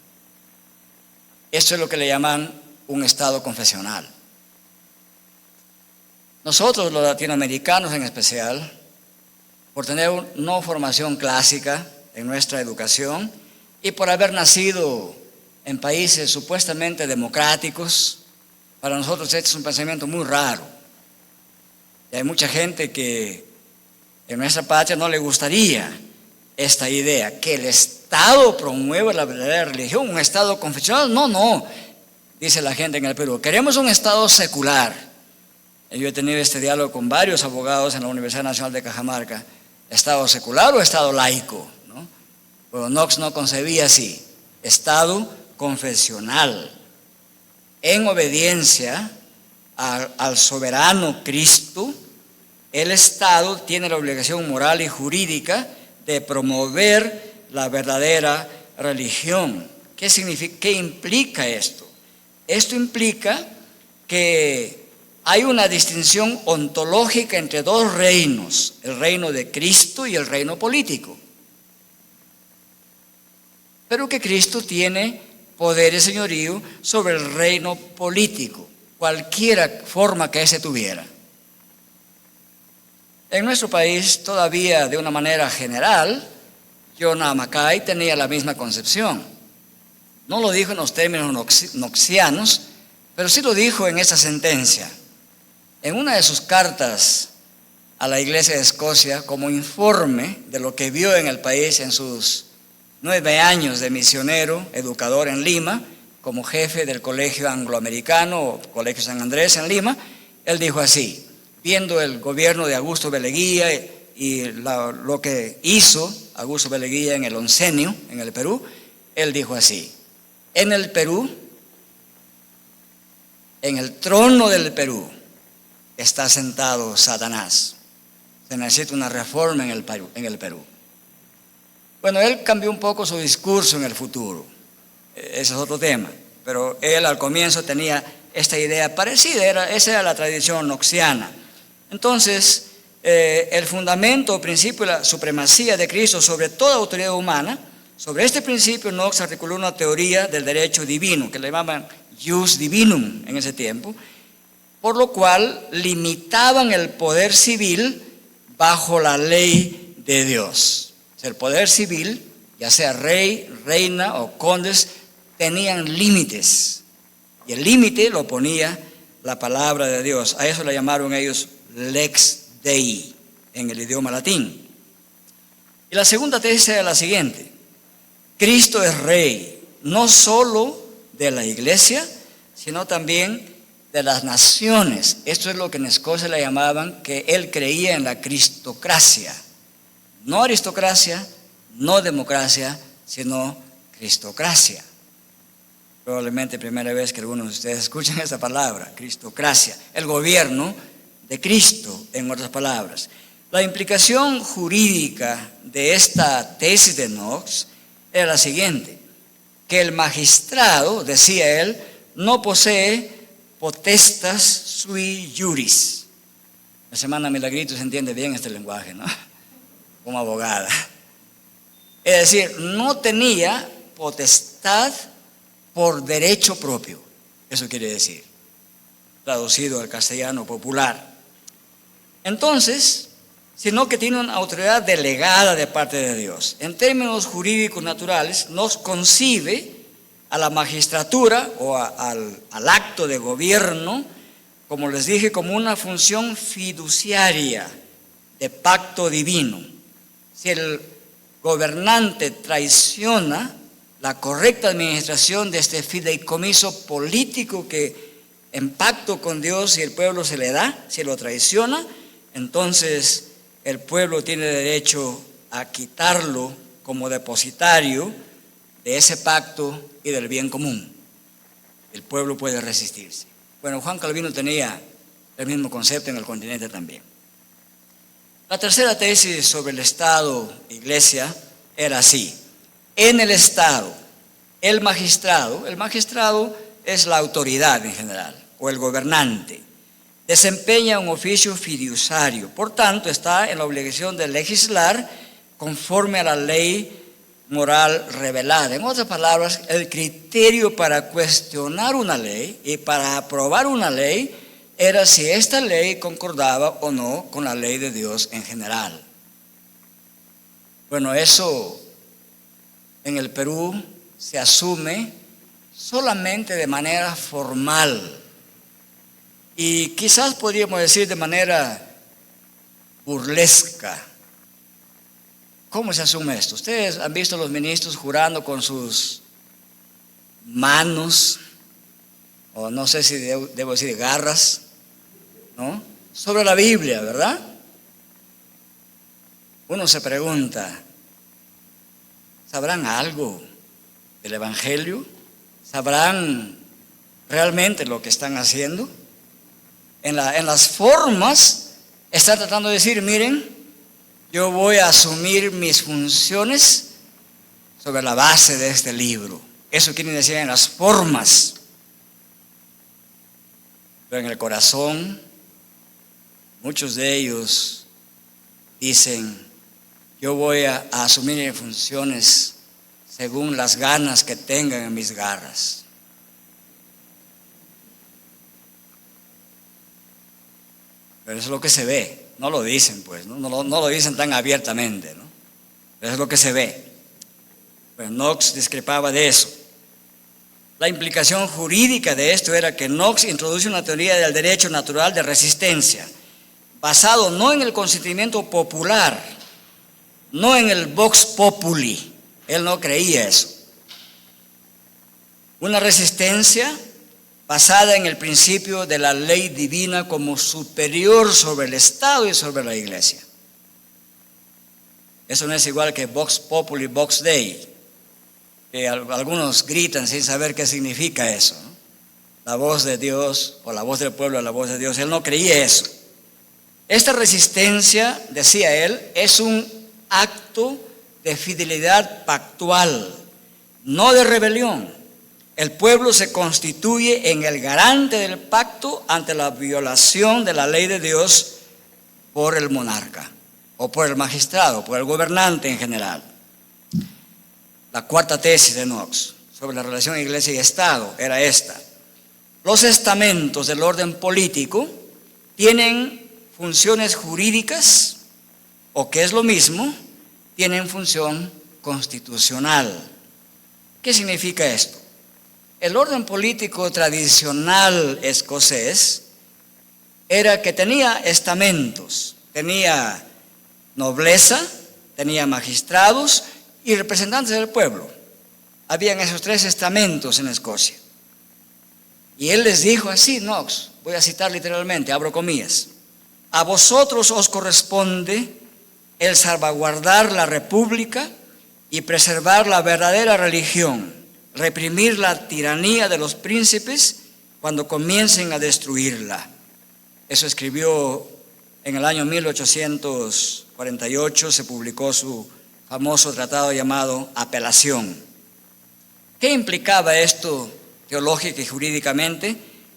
Esto es lo que le llaman un Estado confesional. Nosotros los latinoamericanos en especial, por tener no formación clásica en nuestra educación y por haber nacido en países supuestamente democráticos, para nosotros este es un pensamiento muy raro. Y hay mucha gente que en nuestra patria no le gustaría esta idea, que el Estado promueva la verdadera religión, un Estado confesional. No, dice la gente en el Perú, queremos un Estado secular. Yo he tenido este diálogo con varios abogados en la Universidad Nacional de Cajamarca. ¿Estado secular o Estado laico? ¿No? Pero Knox no concebía así, Estado confesional, en obediencia al soberano Cristo. El Estado tiene la obligación moral y jurídica de promover la verdadera religión. ¿Qué significa? ¿Qué implica esto? Esto implica que hay una distinción ontológica entre dos reinos, el reino de Cristo y el reino político. Pero que Cristo tiene poder y señorío sobre el reino político, cualquiera forma que ese tuviera. En nuestro país, todavía de una manera general, John Mackay tenía la misma concepción. No lo dijo en los términos knoxianos, pero sí lo dijo en esta sentencia. En una de sus cartas a la Iglesia de Escocia, como informe de lo que vio en el país en sus 9 años de misionero, educador en Lima, como jefe del Colegio Angloamericano o Colegio San Andrés en Lima, él dijo así: viendo el gobierno de Augusto B. Leguía y lo que hizo Augusto B. Leguía en el oncenio en el Perú, él dijo así: En el Perú, en el trono del Perú, está sentado Satanás. Se necesita una reforma en el Perú. Bueno, él cambió un poco su discurso en el futuro. Ese es otro tema. Pero él al comienzo tenía esta idea parecida, esa era la tradición knoxiana. Entonces, el fundamento o principio de la supremacía de Cristo sobre toda autoridad humana, sobre este principio Knox articuló una teoría del derecho divino, que le llamaban jus divinum en ese tiempo, por lo cual limitaban el poder civil bajo la ley de Dios. O sea, el poder civil, ya sea rey, reina o condes, tenían límites. Y el límite lo ponía la palabra de Dios. A eso le llamaron ellos lex Dei en el idioma latín. Y la segunda tesis era la siguiente: Cristo es rey, no solo de la iglesia, sino también de las naciones. Esto es lo que en Escocia le llamaban que él creía en la cristocracia. No aristocracia, no democracia, sino cristocracia. Probablemente primera vez que algunos de ustedes escuchan esa palabra, cristocracia, el gobierno de Cristo, en otras palabras. La implicación jurídica de esta tesis de Knox era la siguiente: que el magistrado, decía él, no posee potestas sui juris. La hermana Milagritos entiende bien este lenguaje, ¿no? Como abogada. Es decir, no tenía potestad por derecho propio. Eso quiere decir, traducido al castellano popular. Entonces, sino que tiene una autoridad delegada de parte de Dios. En términos jurídicos naturales, nos concibe a la magistratura o al acto de gobierno, como les dije, como una función fiduciaria de pacto divino. Si el gobernante traiciona la correcta administración de este fideicomiso político que en pacto con Dios y el pueblo se le da, si lo traiciona, entonces el pueblo tiene derecho a quitarlo como depositario de ese pacto y del bien común. El pueblo puede resistirse. Bueno, Juan Calvino tenía el mismo concepto en el continente también. La tercera tesis sobre el Estado, Iglesia, era así: en el Estado, el magistrado es la autoridad en general, o el gobernante, desempeña un oficio fiduciario, por tanto está en la obligación de legislar conforme a la ley moral revelada. En otras palabras, el criterio para cuestionar una ley y para aprobar una ley era si esta ley concordaba o no con la ley de Dios en general. Bueno, eso en el Perú se asume solamente de manera formal y quizás podríamos decir de manera burlesca. ¿Cómo se asume esto? Ustedes han visto a los ministros jurando con sus manos, o no sé si debo decir garras, ¿no?, sobre la Biblia, ¿verdad? Uno se pregunta, ¿sabrán algo del Evangelio? ¿Sabrán realmente lo que están haciendo? En las formas están tratando de decir, miren, yo voy a asumir mis funciones sobre la base de este libro. Eso quiere decir en las formas. Pero en el corazón, muchos de ellos dicen, yo voy a asumir mis funciones según las ganas que tengan en mis garras. Pero eso es lo que se ve. No lo dicen, pues, no lo dicen tan abiertamente, ¿no? Pero es lo que se ve. Pero Knox discrepaba de eso. La implicación jurídica de esto era que Knox introduce una teoría del derecho natural de resistencia, basado no en el consentimiento popular, no en el vox populi. Él no creía eso. Una resistencia basada en el principio de la ley divina como superior sobre el Estado y sobre la Iglesia. Eso no es igual que vox populi, vox dei. que algunos gritan sin saber qué significa eso, ¿no? La voz de Dios o la voz del pueblo, la voz de Dios. Él no creía eso. Esta resistencia, decía él, es un acto de fidelidad pactual, no de rebelión. El pueblo se constituye en el garante del pacto ante la violación de la ley de Dios por el monarca o por el magistrado, por el gobernante en general. La cuarta tesis de Knox sobre la relación iglesia y Estado era esta: los estamentos del orden político tienen funciones jurídicas o, que es lo mismo, tienen función constitucional. ¿Qué significa esto? El orden político tradicional escocés era que tenía estamentos, tenía nobleza, tenía magistrados y representantes del pueblo. Habían esos tres estamentos en Escocia. Y él les dijo así, Knox, voy a citar literalmente, abro comillas: a vosotros os corresponde el salvaguardar la república y preservar la verdadera religión, reprimir la tiranía de los príncipes cuando comiencen a destruirla. Eso escribió en el año 1848, se publicó su famoso tratado llamado Apelación. ¿Qué implicaba esto teológica y jurídicamente?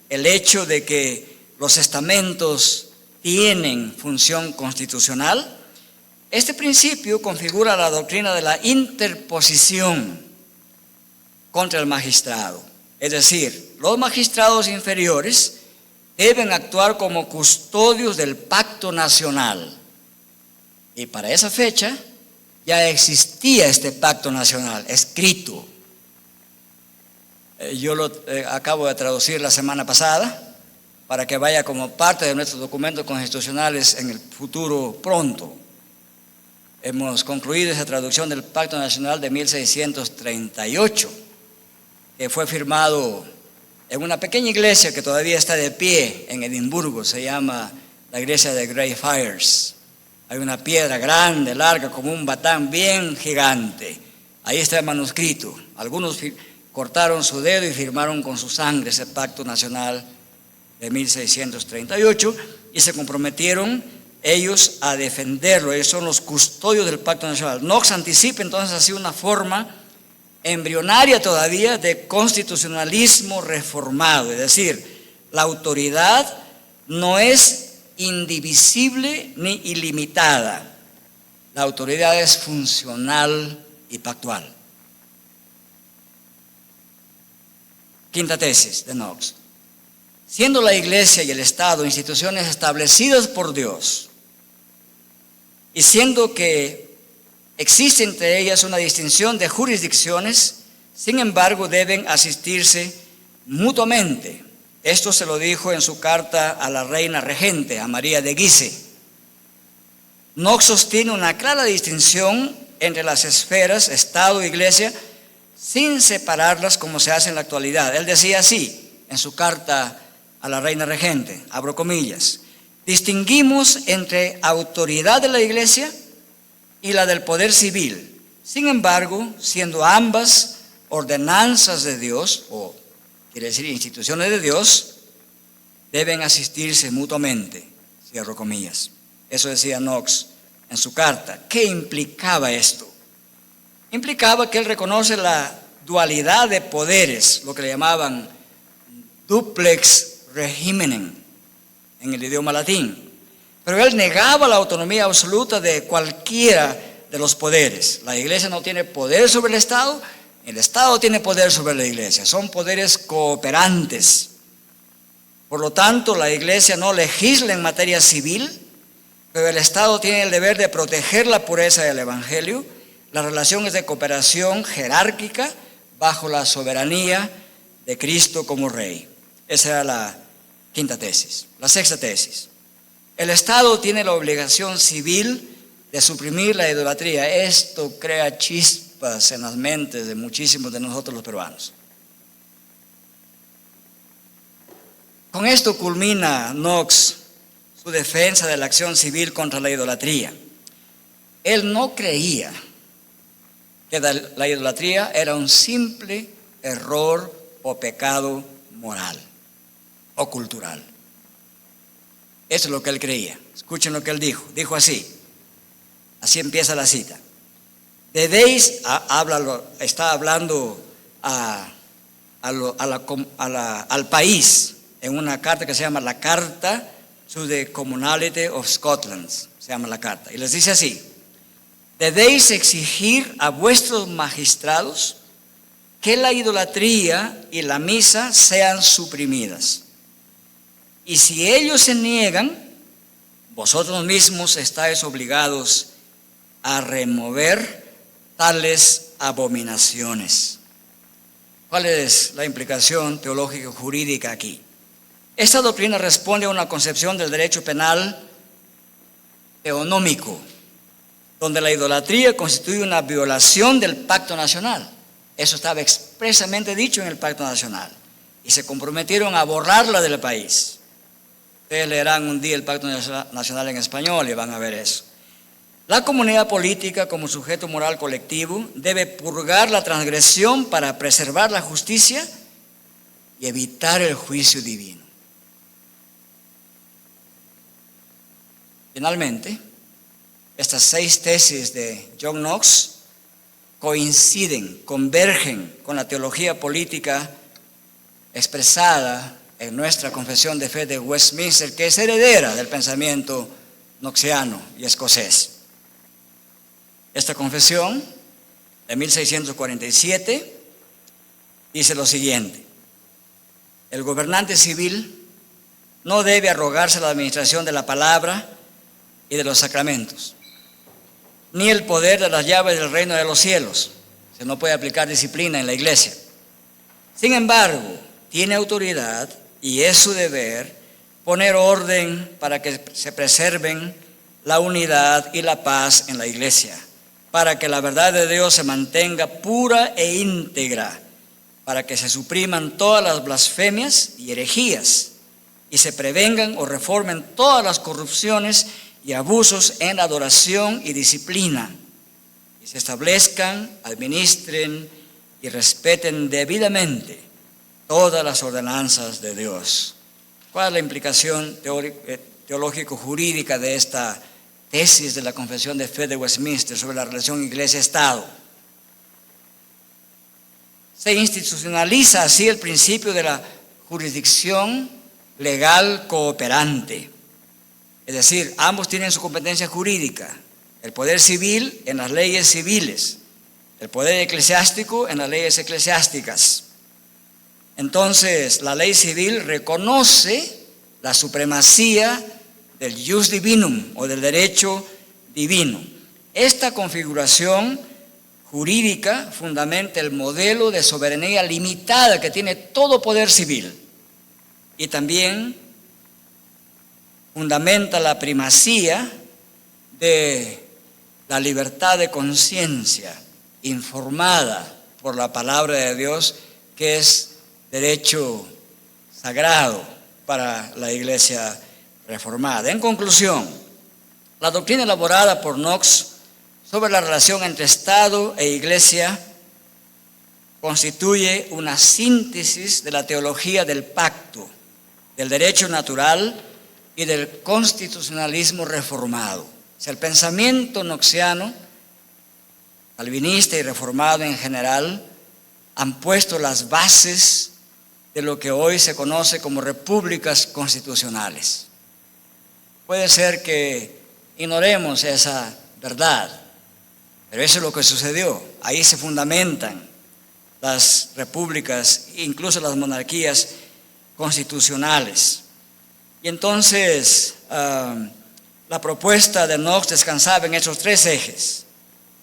El hecho de que los estamentos tienen función constitucional. Este principio configura la doctrina de la interposición contra el magistrado. Es decir, los magistrados inferiores deben actuar como custodios del pacto nacional. Y para esa fecha ya existía este pacto nacional escrito. Yo lo acabo de traducir la semana pasada para que vaya como parte de nuestros documentos constitucionales en el futuro pronto. Hemos concluido esa traducción del Pacto Nacional de 1638, que fue firmado en una pequeña iglesia que todavía está de pie en Edimburgo. Se llama la iglesia de Greyfriars. Hay una piedra grande, larga, como un batán bien gigante. Ahí está el manuscrito. Algunos cortaron su dedo y firmaron con su sangre ese Pacto Nacional de 1638 y se comprometieron ellos a defenderlo. Ellos son los custodios del Pacto Nacional. Knox anticipa entonces así una forma embrionaria todavía de constitucionalismo reformado, es decir, la autoridad no es indivisible ni ilimitada, la autoridad es funcional y pactual. Quinta tesis de Knox: siendo la Iglesia y el Estado instituciones establecidas por Dios, y siendo que existe entre ellas una distinción de jurisdicciones, sin embargo deben asistirse mutuamente. Esto se lo dijo en su carta a la reina regente, a María de Guise. Knox sostiene una clara distinción entre las esferas, Estado e Iglesia, sin separarlas como se hace en la actualidad. Él decía así en su carta a la reina regente, abro comillas: distinguimos entre autoridad de la Iglesia y la del poder civil. Sin embargo, siendo ambas ordenanzas de Dios, o quiere decir instituciones de Dios, deben asistirse mutuamente, cierro comillas. Eso decía Knox en su carta. ¿Qué implicaba esto? Implicaba que él reconoce la dualidad de poderes, lo que le llamaban duplex regimenen en el idioma latín. Pero él negaba la autonomía absoluta de cualquiera de los poderes. La Iglesia no tiene poder sobre el Estado tiene poder sobre la Iglesia. Son poderes cooperantes. Por lo tanto, la Iglesia no legisla en materia civil, pero el Estado tiene el deber de proteger la pureza del Evangelio. La relación es de cooperación jerárquica bajo la soberanía de Cristo como Rey. Esa era la quinta tesis. La sexta tesis: el Estado tiene la obligación civil de suprimir la idolatría. Esto crea chispas en las mentes de muchísimos de nosotros los peruanos. Con esto culmina Knox su defensa de la acción civil contra la idolatría. Él no creía que la idolatría era un simple error o pecado moral o cultural. Eso es lo que él creía. Escuchen lo que él dijo. Dijo así. Así empieza la cita. Debéis, está hablando al país en una carta que se llama la Carta to the Commonalty of Scotland, se llama la carta, y les dice así: debéis exigir a vuestros magistrados que la idolatría y la misa sean suprimidas, y si ellos se niegan, vosotros mismos estáis obligados a remover tales abominaciones. ¿Cuál es la implicación teológica y jurídica aquí? Esta doctrina responde a una concepción del derecho penal teonómico, donde la idolatría constituye una violación del pacto nacional. Eso estaba expresamente dicho en el pacto nacional, y se comprometieron a borrarla del país. Ustedes leerán un día el pacto nacional en español y van a ver eso. La comunidad política, como sujeto moral colectivo, debe purgar la transgresión para preservar la justicia y evitar el juicio divino. Finalmente, estas 6 tesis de John Knox coinciden, convergen con la teología política expresada en nuestra Confesión de Fe de Westminster, que es heredera del pensamiento knoxiano y escocés. Esta confesión de 1647 dice lo siguiente: el gobernante civil no debe arrogarse la administración de la palabra y de los sacramentos, ni el poder de las llaves del reino de los cielos. Se no puede aplicar disciplina en la iglesia. Sin embargo, tiene autoridad y es su deber poner orden para que se preserven la unidad y la paz en la iglesia, para que la verdad de Dios se mantenga pura e íntegra, para que se supriman todas las blasfemias y herejías y se prevengan o reformen todas las corrupciones y abusos en adoración y disciplina, y se establezcan, administren y respeten debidamente todas las ordenanzas de Dios. ¿Cuál es la implicación teológico-jurídica de esta tesis de la Confesión de Fe de Westminster sobre la relación Iglesia-Estado? Se institucionaliza así el principio de la jurisdicción legal cooperante. Es decir, ambos tienen su competencia jurídica: el poder civil en las leyes civiles, el poder eclesiástico en las leyes eclesiásticas. Entonces, la ley civil reconoce la supremacía del jus divinum o del derecho divino. Esta configuración jurídica fundamenta el modelo de soberanía limitada que tiene todo poder civil, y también fundamenta la primacía de la libertad de conciencia informada por la palabra de Dios, que es derecho sagrado para la Iglesia reformada. En conclusión, la doctrina elaborada por Knox sobre la relación entre Estado e Iglesia constituye una síntesis de la teología del pacto, del derecho natural y del constitucionalismo reformado. O sea, el pensamiento knoxiano, calvinista y reformado en general, han puesto las bases de lo que hoy se conoce como repúblicas constitucionales. Puede ser que ignoremos esa verdad, pero eso es lo que sucedió. Ahí se fundamentan las repúblicas, incluso las monarquías constitucionales. Y entonces la propuesta de Knox descansaba en esos 3 ejes: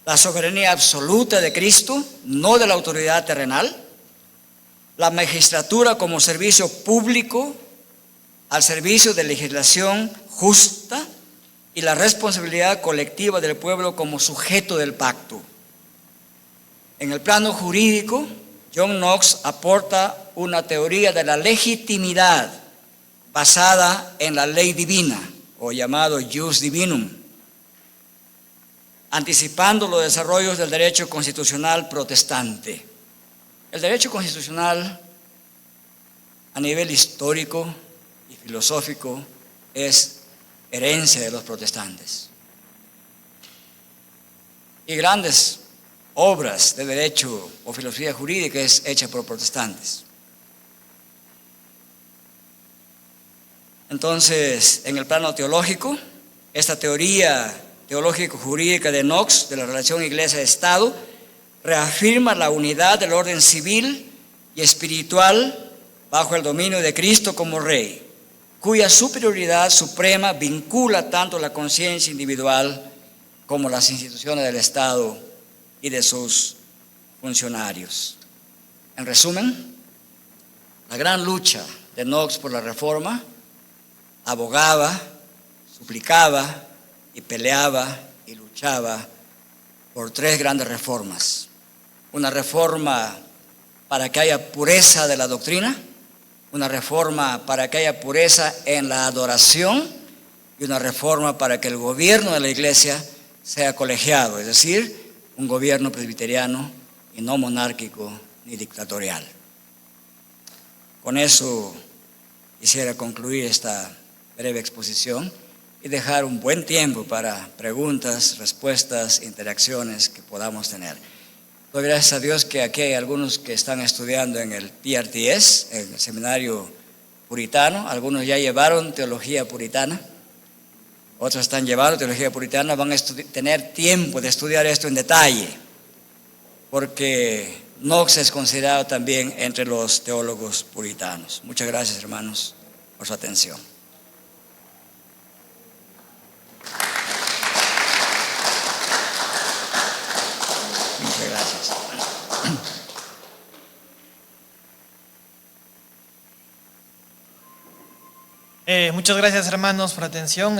la soberanía absoluta de Cristo, no de la autoridad terrenal; la magistratura como servicio público al servicio de legislación justa; y la responsabilidad colectiva del pueblo como sujeto del pacto. En el plano jurídico, John Knox aporta una teoría de la legitimidad basada en la ley divina, o llamado jus divinum. anticipando los desarrollos del derecho constitucional protestante. El derecho constitucional a nivel histórico y filosófico es herencia de los protestantes. Y grandes obras de derecho o filosofía jurídica es hecha por protestantes. Entonces, en el plano teológico, esta teoría teológico-jurídica de Knox, de la relación Iglesia-Estado, reafirma la unidad del orden civil y espiritual bajo el dominio de Cristo como Rey, cuya superioridad suprema vincula tanto la conciencia individual como las instituciones del Estado y de sus funcionarios. En resumen, la gran lucha de Knox por la reforma abogaba, suplicaba y peleaba y luchaba por tres grandes reformas. Una reforma para que haya pureza de la doctrina, una reforma para que haya pureza en la adoración y una reforma para que el gobierno de la Iglesia sea colegiado, es decir, un gobierno presbiteriano y no monárquico ni dictatorial. Con eso quisiera concluir esta breve exposición y dejar un buen tiempo para preguntas, respuestas, interacciones que podamos tener. Doy gracias a Dios que aquí hay algunos que están estudiando en el PRTS, en el seminario puritano. Algunos ya llevaron teología puritana, otros están llevando teología puritana. Van a tener tiempo de estudiar esto en detalle, porque Knox es considerado también entre los teólogos puritanos. Muchas gracias, hermanos, por su atención. Muchas gracias. Muchas gracias, hermanos, por la atención.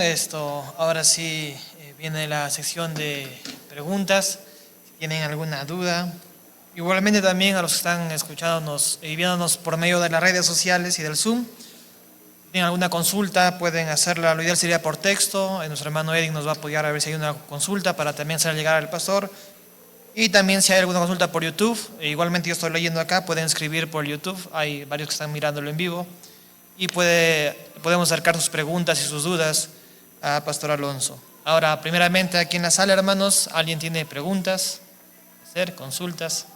Ahora sí viene la sección de preguntas. Si tienen alguna duda. Igualmente también a los que están escuchándonos y viéndonos por medio de las redes sociales y del Zoom. Si tienen alguna consulta, pueden hacerla. Lo ideal sería por texto. Nuestro hermano Eric nos va a apoyar a ver si hay una consulta para también hacer llegar al pastor. Y también si hay alguna consulta por YouTube, igualmente yo estoy leyendo acá, pueden escribir por YouTube. Hay varios que están mirándolo en vivo. Y podemos acercar sus preguntas y sus dudas a Pastor Alonso. Ahora, primeramente aquí en la sala, hermanos, ¿alguien tiene preguntas? ¿Hacer consultas?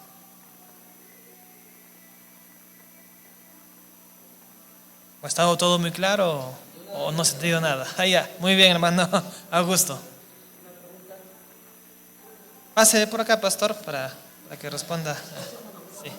¿O ha estado todo muy claro o no se ha entendido nada? Ah, ya, muy bien, hermano, Augusto. Pase por acá, pastor, para que responda. Sí.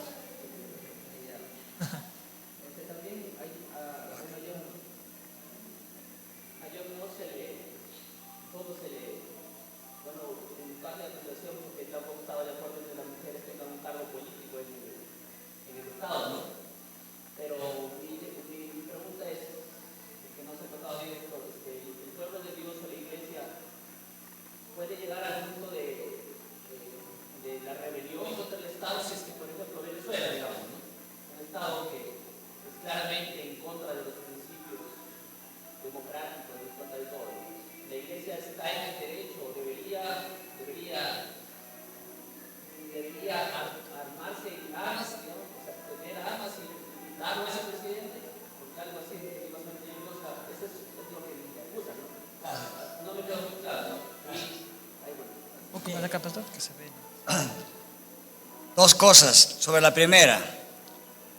Dos cosas sobre la primera.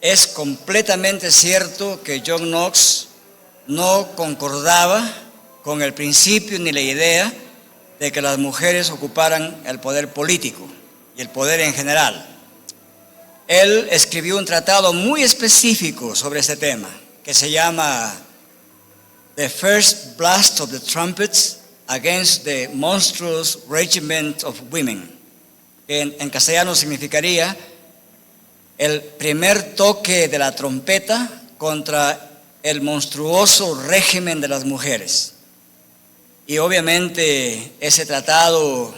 Es completamente cierto que John Knox no concordaba con el principio ni la idea de que las mujeres ocuparan el poder político y el poder en general. Él escribió un tratado muy específico sobre este tema, que se llama The First Blast of the Trumpets Against the Monstrous Regiment of Women, que en castellano significaría el primer toque de la trompeta contra el monstruoso régimen de las mujeres. Y obviamente ese tratado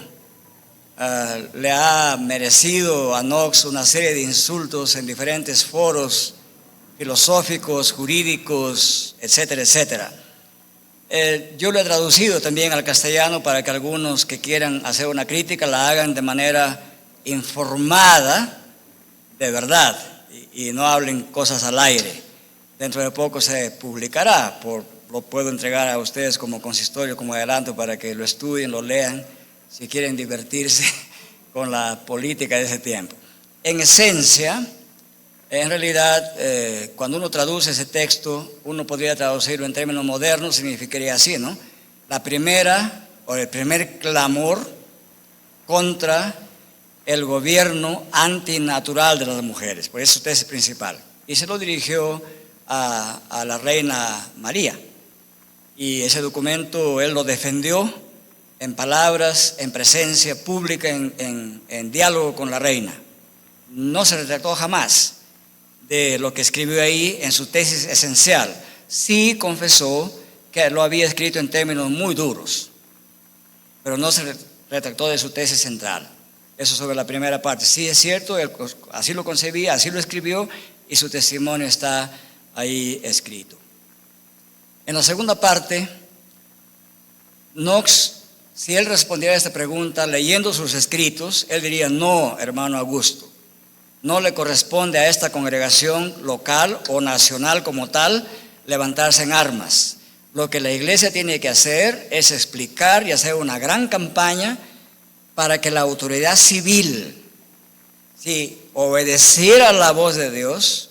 le ha merecido a Knox una serie de insultos en diferentes foros filosóficos, jurídicos, etcétera, etcétera. Yo lo he traducido también al castellano para que algunos que quieran hacer una crítica la hagan de manera informada, de verdad, y no hablen cosas al aire. Dentro de poco se publicará, lo puedo entregar a ustedes como consistorio, como adelanto, para que lo estudien, lo lean, si quieren divertirse con la política de ese tiempo. En esencia, en realidad, cuando uno traduce ese texto, uno podría traducirlo en términos modernos, significaría así, ¿no? La primera, o el primer clamor contra el gobierno antinatural de las mujeres, por eso es principal. Y se lo dirigió a la reina María. Y ese documento él lo defendió en palabras, en presencia pública, en diálogo con la reina. No se retractó jamás de lo que escribió ahí en su tesis esencial. Sí confesó que lo había escrito en términos muy duros, pero no se retractó de su tesis central. Eso sobre la primera parte. Sí es cierto, él así lo concebía, así lo escribió y su testimonio está ahí escrito. En la segunda parte, Knox, si él respondiera a esta pregunta leyendo sus escritos, él diría: no, hermano Augusto, no le corresponde a esta congregación local o nacional como tal levantarse en armas. Lo que la iglesia tiene que hacer es explicar y hacer una gran campaña para que la autoridad civil, si obedeciera la voz de Dios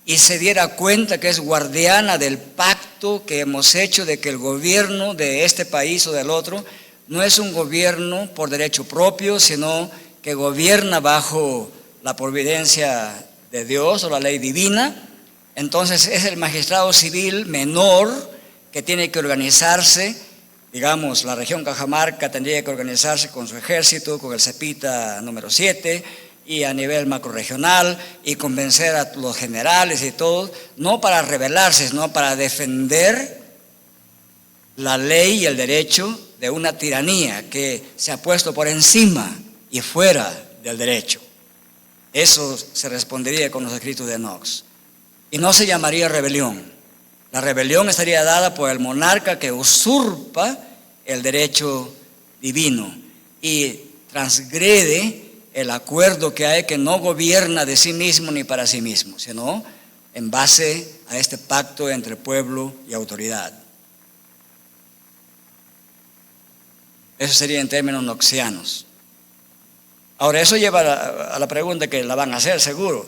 y se diera cuenta que es guardiana del pacto que hemos hecho de que el gobierno de este país o del otro no es un gobierno por derecho propio, sino que gobierna bajo la providencia de Dios o la ley divina. Entonces es el magistrado civil menor que tiene que organizarse. Digamos, la región Cajamarca tendría que organizarse con su ejército, con el CEPITA número 7, y a nivel macrorregional, y convencer a los generales y todos, no para rebelarse, sino para defender la ley y el derecho de una tiranía que se ha puesto por encima y fuera del derecho. Eso se respondería con los escritos de Knox. Y no se llamaría rebelión. La rebelión estaría dada por el monarca que usurpa el derecho divino y transgrede el acuerdo que hay, que no gobierna de sí mismo ni para sí mismo, sino en base a este pacto entre pueblo y autoridad. Eso sería en términos knoxianos. Ahora, eso lleva a la pregunta que la van a hacer seguro.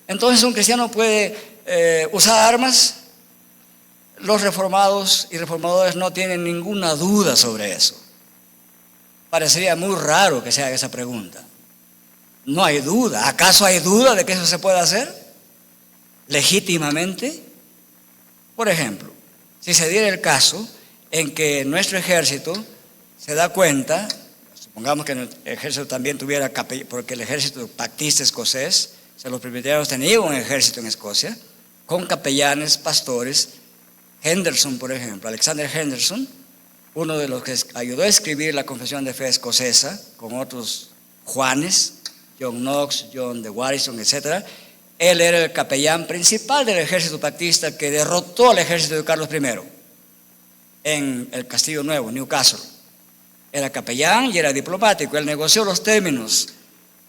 Entonces, ¿un cristiano puede usar armas? Los reformados y reformadores no tienen ninguna duda sobre eso. Parecería muy raro que se haga esa pregunta. No hay duda. ¿Acaso hay duda de que eso se puede hacer legítimamente? Por ejemplo, si se diera el caso en que nuestro ejército se da cuenta, supongamos que el ejército también tuviera porque el ejército pactista escocés, los presbiterianos tenían un ejército en Escocia, con capellanes, pastores. Henderson, por ejemplo, Alexander Henderson, uno de los que ayudó a escribir la Confesión de Fe escocesa, con otros Juanes, John Knox, John de Warrington, etc. Él era el capellán principal del ejército pactista que derrotó al ejército de Carlos I en el Castillo Nuevo, Newcastle. Era capellán y era diplomático. Él negoció los términos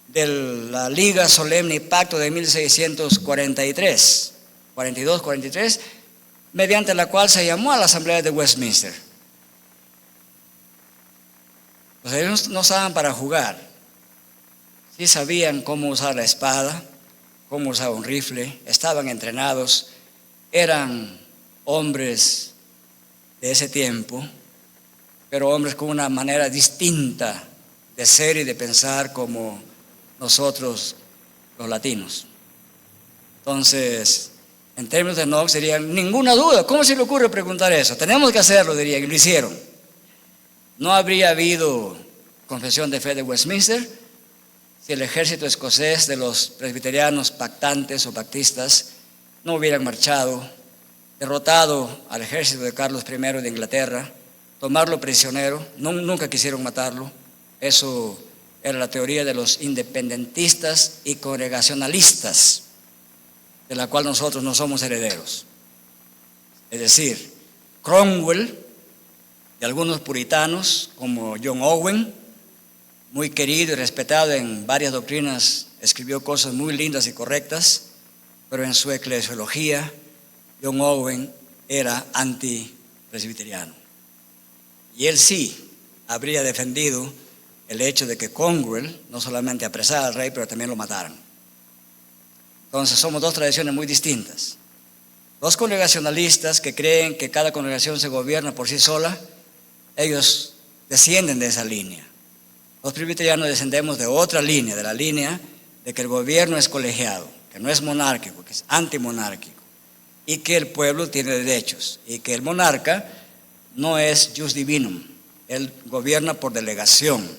de la Liga Solemne y Pacto de 1643, 42-43, mediante la cual se llamó a la Asamblea de Westminster. Pues ellos no estaban para jugar. Sí sabían cómo usar la espada, cómo usar un rifle, estaban entrenados, eran hombres de ese tiempo, pero hombres con una manera distinta de ser y de pensar como nosotros los latinos. Entonces, en términos de Knox serían ninguna duda. ¿Cómo se le ocurre preguntar eso? Tenemos que hacerlo, dirían, y lo hicieron. No habría habido confesión de fe de Westminster si el ejército escocés de los presbiterianos pactantes o pactistas no hubieran marchado, derrotado al ejército de Carlos I de Inglaterra, tomarlo prisionero. Nunca quisieron matarlo. Eso era la teoría de los independentistas y congregacionalistas, de la cual nosotros no somos herederos. Es decir, Cromwell de algunos puritanos como John Owen, muy querido y respetado en varias doctrinas, escribió cosas muy lindas y correctas, pero en su eclesiología, John Owen era antipresbiteriano. Y él sí habría defendido el hecho de que Cromwell no solamente apresara al rey, pero también lo mataran. Entonces somos dos tradiciones muy distintas. Los congregacionalistas que creen que cada congregación se gobierna por sí sola, ellos descienden de esa línea. Los presbiterianos descendemos de otra línea, de la línea de que el gobierno es colegiado, que no es monárquico, que es antimonárquico, y que el pueblo tiene derechos, y que el monarca no es jus divinum, él gobierna por delegación,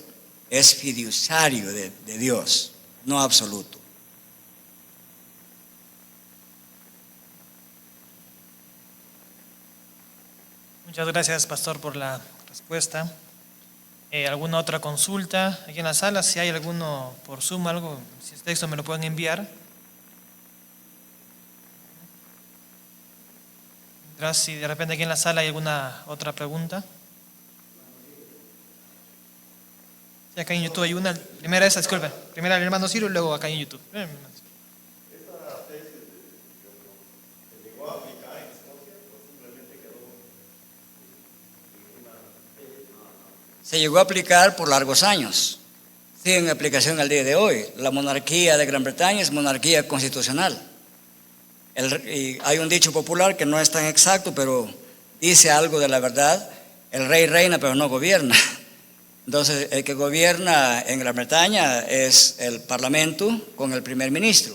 es fiduciario de Dios, no absoluto. Muchas gracias, pastor, por la respuesta. ¿Alguna otra consulta aquí en la sala? Si hay alguno por Zoom, algo, si es texto me lo pueden enviar. Mientras, si de repente aquí en la sala hay alguna otra pregunta. Sí, acá en YouTube hay una. Primera esa, disculpe. Primera el hermano Ciro y luego acá en YouTube. Se llegó a aplicar por largos años, sigue en aplicación al día de hoy. La monarquía de Gran Bretaña es monarquía constitucional. Y hay un dicho popular que no es tan exacto, pero dice algo de la verdad: el rey reina pero no gobierna. Entonces el que gobierna en Gran Bretaña es el parlamento con el primer ministro.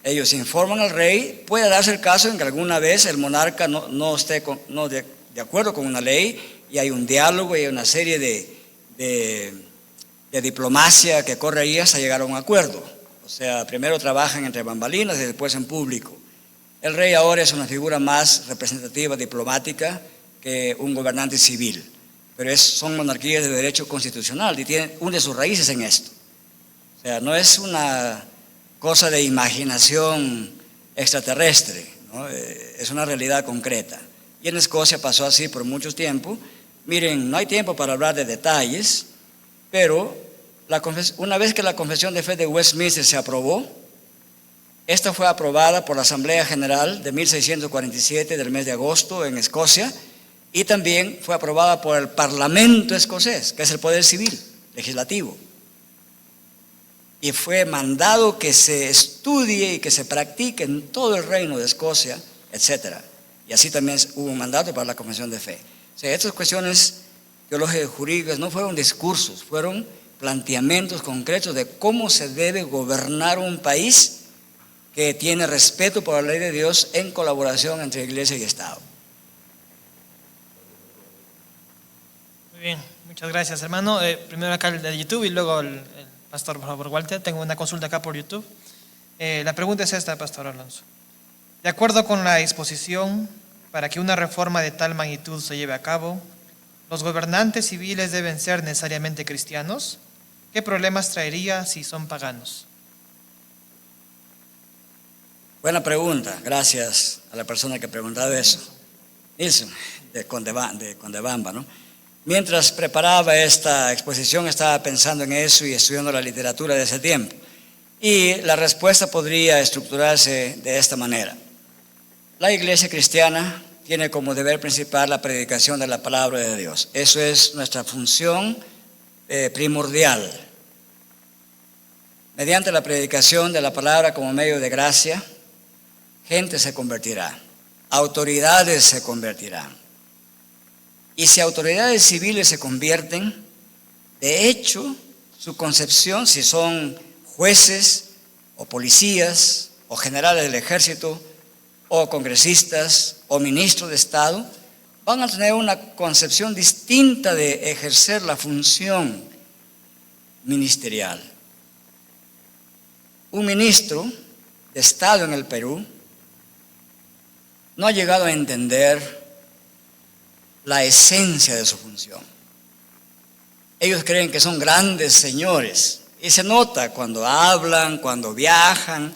Ellos informan al rey. Puede darse el caso en que alguna vez el monarca no esté de acuerdo con una ley, y hay un diálogo y hay una serie de diplomacia que corre ahí hasta llegar a un acuerdo. O sea, primero trabajan entre bambalinas y después en público. El rey ahora es una figura más representativa, diplomática, que un gobernante civil, pero son monarquías de derecho constitucional y hunde sus raíces en esto. O sea, no es una cosa de imaginación extraterrestre, ¿no? Es una realidad concreta. Y en Escocia pasó así por mucho tiempo. Miren, no hay tiempo para hablar de detalles, pero una vez que la Confesión de Fe de Westminster se aprobó, esta fue aprobada por la Asamblea General de 1647 del mes de agosto en Escocia, y también fue aprobada por el Parlamento escocés, que es el poder civil, legislativo. Y fue mandado que se estudie y que se practique en todo el reino de Escocia, etc. Y así también hubo un mandato para la Confesión de Fe. O sea, estas cuestiones teológicas y jurídicas no fueron discursos, fueron planteamientos concretos de cómo se debe gobernar un país que tiene respeto por la ley de Dios en colaboración entre Iglesia y Estado. Muy bien, muchas gracias, hermano. Primero acá el de YouTube y luego el pastor, por favor, Walter. Tengo una consulta acá por YouTube. La pregunta es esta, pastor Alonso. De acuerdo con la exposición, para que una reforma de tal magnitud se lleve a cabo, ¿los gobernantes civiles deben ser necesariamente cristianos? ¿Qué problemas traería si son paganos? Buena pregunta, gracias a la persona que ha preguntado eso. Nilsson, de Condebamba, ¿no? Mientras preparaba esta exposición estaba pensando en eso y estudiando la literatura de ese tiempo. Y la respuesta podría estructurarse de esta manera. La iglesia cristiana tiene como deber principal la predicación de la palabra de Dios. Eso es nuestra función primordial. Mediante la predicación de la palabra como medio de gracia, gente se convertirá, autoridades se convertirán. Y si autoridades civiles se convierten, de hecho, su concepción, si son jueces o policías o generales del ejército o congresistas o ministros de Estado, van a tener una concepción distinta de ejercer la función ministerial. Un ministro de Estado en el Perú no ha llegado a entender la esencia de su función. Ellos creen que son grandes señores y se nota cuando hablan, cuando viajan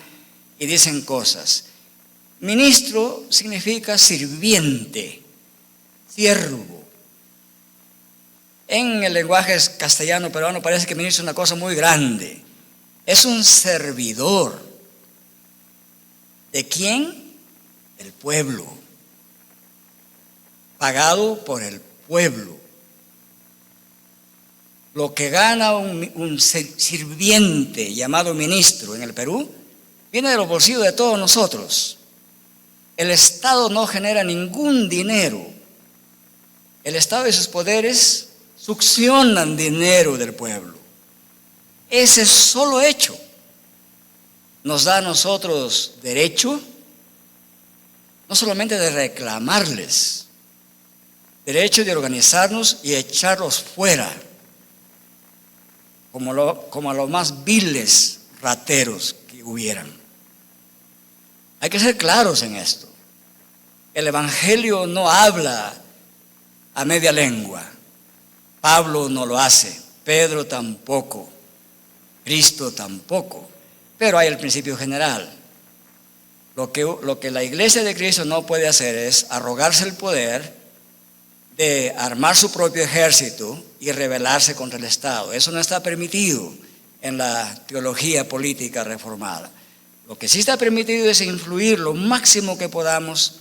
y dicen cosas. Ministro significa sirviente, siervo. en el lenguaje castellano peruano parece que ministro es una cosa muy grande. Es un servidor. ¿De quién? Del pueblo. Pagado por el pueblo. Lo que gana un sirviente llamado ministro en el Perú viene de los bolsillos de todos nosotros. El Estado no genera ningún dinero. El Estado y sus poderes succionan dinero del pueblo. Ese solo hecho nos da a nosotros derecho no solamente de reclamarles, derecho de organizarnos y echarlos fuera, como a los más viles rateros que hubieran. Hay que ser claros en esto. El Evangelio no habla a media lengua. Pablo no lo hace, Pedro tampoco, Cristo tampoco. Pero hay el principio general. Lo que la iglesia de Cristo no puede hacer es arrogarse el poder de armar su propio ejército y rebelarse contra el Estado. Eso no está permitido en la teología política reformada. Lo que sí está permitido es influir lo máximo que podamos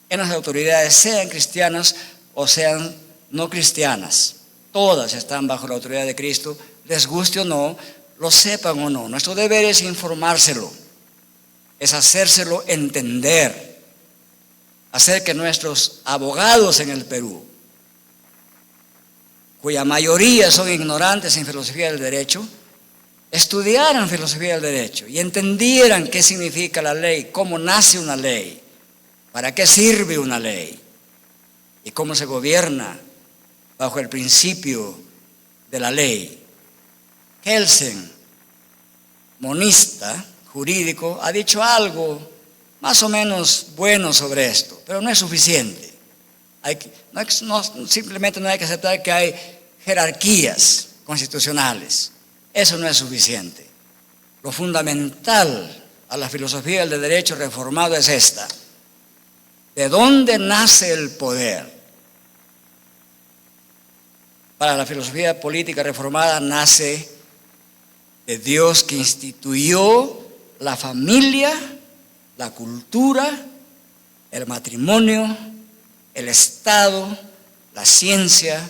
en las autoridades, sean cristianas o sean no cristianas. Todas están bajo la autoridad de Cristo, les guste o no, lo sepan o no. Nuestro deber es informárselo, es hacérselo entender, hacer que nuestros abogados en el Perú, cuya mayoría son ignorantes en filosofía del derecho, estudiaran filosofía del derecho y entendieran qué significa la ley, cómo nace una ley, para qué sirve una ley y cómo se gobierna bajo el principio de la ley. Kelsen, monista jurídico, ha dicho algo más o menos bueno sobre esto, pero no es suficiente. Simplemente no hay que aceptar que hay jerarquías constitucionales. Eso no es suficiente. Lo fundamental a la filosofía del derecho reformado es esta. ¿De dónde nace el poder? Para la filosofía política reformada nace de Dios, que instituyó la familia, la cultura, el matrimonio, el Estado, la ciencia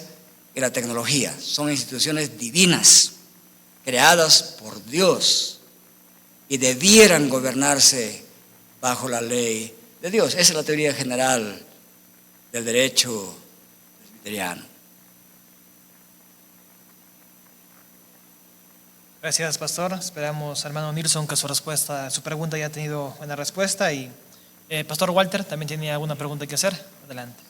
y la tecnología. Son instituciones divinas, creadas por Dios, y debieran gobernarse bajo la ley de Dios. Esa es la teoría general del derecho presbiteriano. Gracias, pastor. Esperamos, hermano Nilsson, que su pregunta haya tenido buena respuesta. Y pastor Walter también tiene alguna pregunta que hacer. Adelante.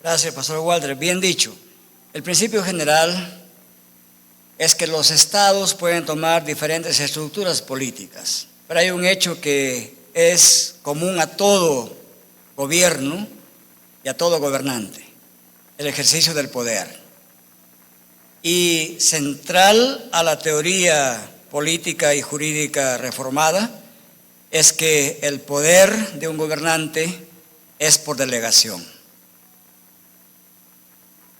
Gracias, pastor Walter. Bien dicho. El principio general es que los estados pueden tomar diferentes estructuras políticas, pero hay un hecho que es común a todo gobierno y a todo gobernante: el ejercicio del poder. Y central a la teoría política y jurídica reformada es que el poder de un gobernante es por delegación.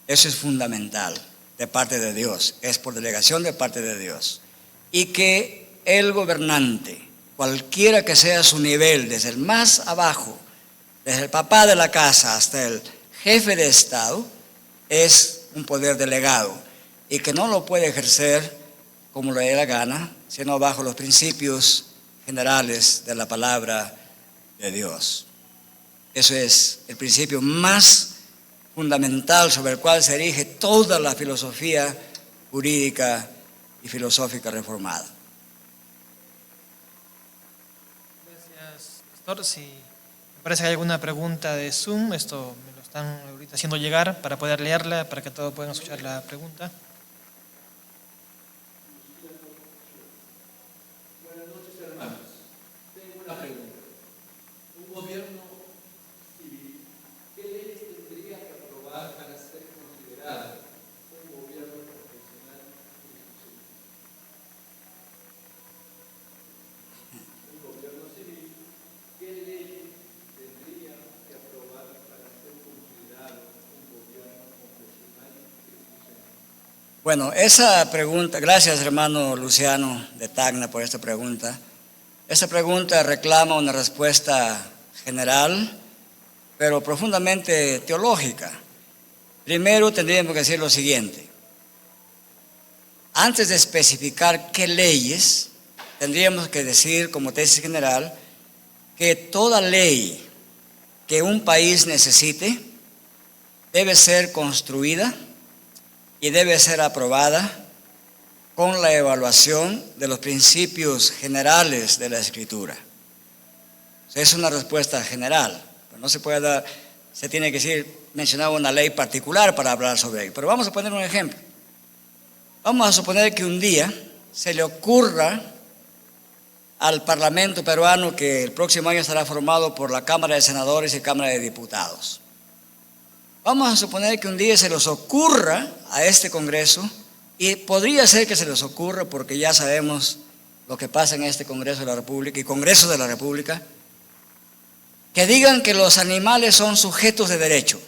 Eso es fundamental de parte de Dios, es por delegación de parte de Dios. Y que el gobernante, cualquiera que sea su nivel, desde el más abajo, desde el papá de la casa hasta el jefe de Estado, es un poder delegado y que no lo puede ejercer como le dé la gana, sino bajo los principios generales de la palabra de Dios. Eso es el principio más fundamental sobre el cual se erige toda la filosofía jurídica y filosófica reformada. Gracias, pastor. Si me parece que hay alguna pregunta de Zoom, esto me lo están ahorita haciendo llegar para poder leerla, para que todos puedan escuchar la pregunta. Buenas noches, hermanos. Tengo una pregunta. Un gobierno civil, ¿qué leyes tendría que aprobar para ser considerado un gobierno profesional y exclusivo? Un gobierno civil, ¿qué leyes tendría que aprobar para ser considerado un gobierno profesional y exclusivo? Bueno, esa pregunta, gracias hermano Luciano de Tacna por esta pregunta. Esa pregunta reclama una respuesta general, pero profundamente teológica. Primero tendríamos que decir lo siguiente. Antes de especificar qué leyes, tendríamos que decir como tesis general que toda ley que un país necesite debe ser construida y debe ser aprobada con la evaluación de los principios generales de la Escritura. Es una respuesta general, pero no se puede dar, se tiene que decir, mencionar una ley particular para hablar sobre ello. Pero vamos a poner un ejemplo. Vamos a suponer que un día se le ocurra al Parlamento peruano que el próximo año estará formado por la Cámara de Senadores y Cámara de Diputados. Vamos a suponer que un día se les ocurra a este Congreso, y podría ser que se les ocurra porque ya sabemos lo que pasa en este Congreso de la República y Congreso de la República, que digan que los animales son sujetos de derecho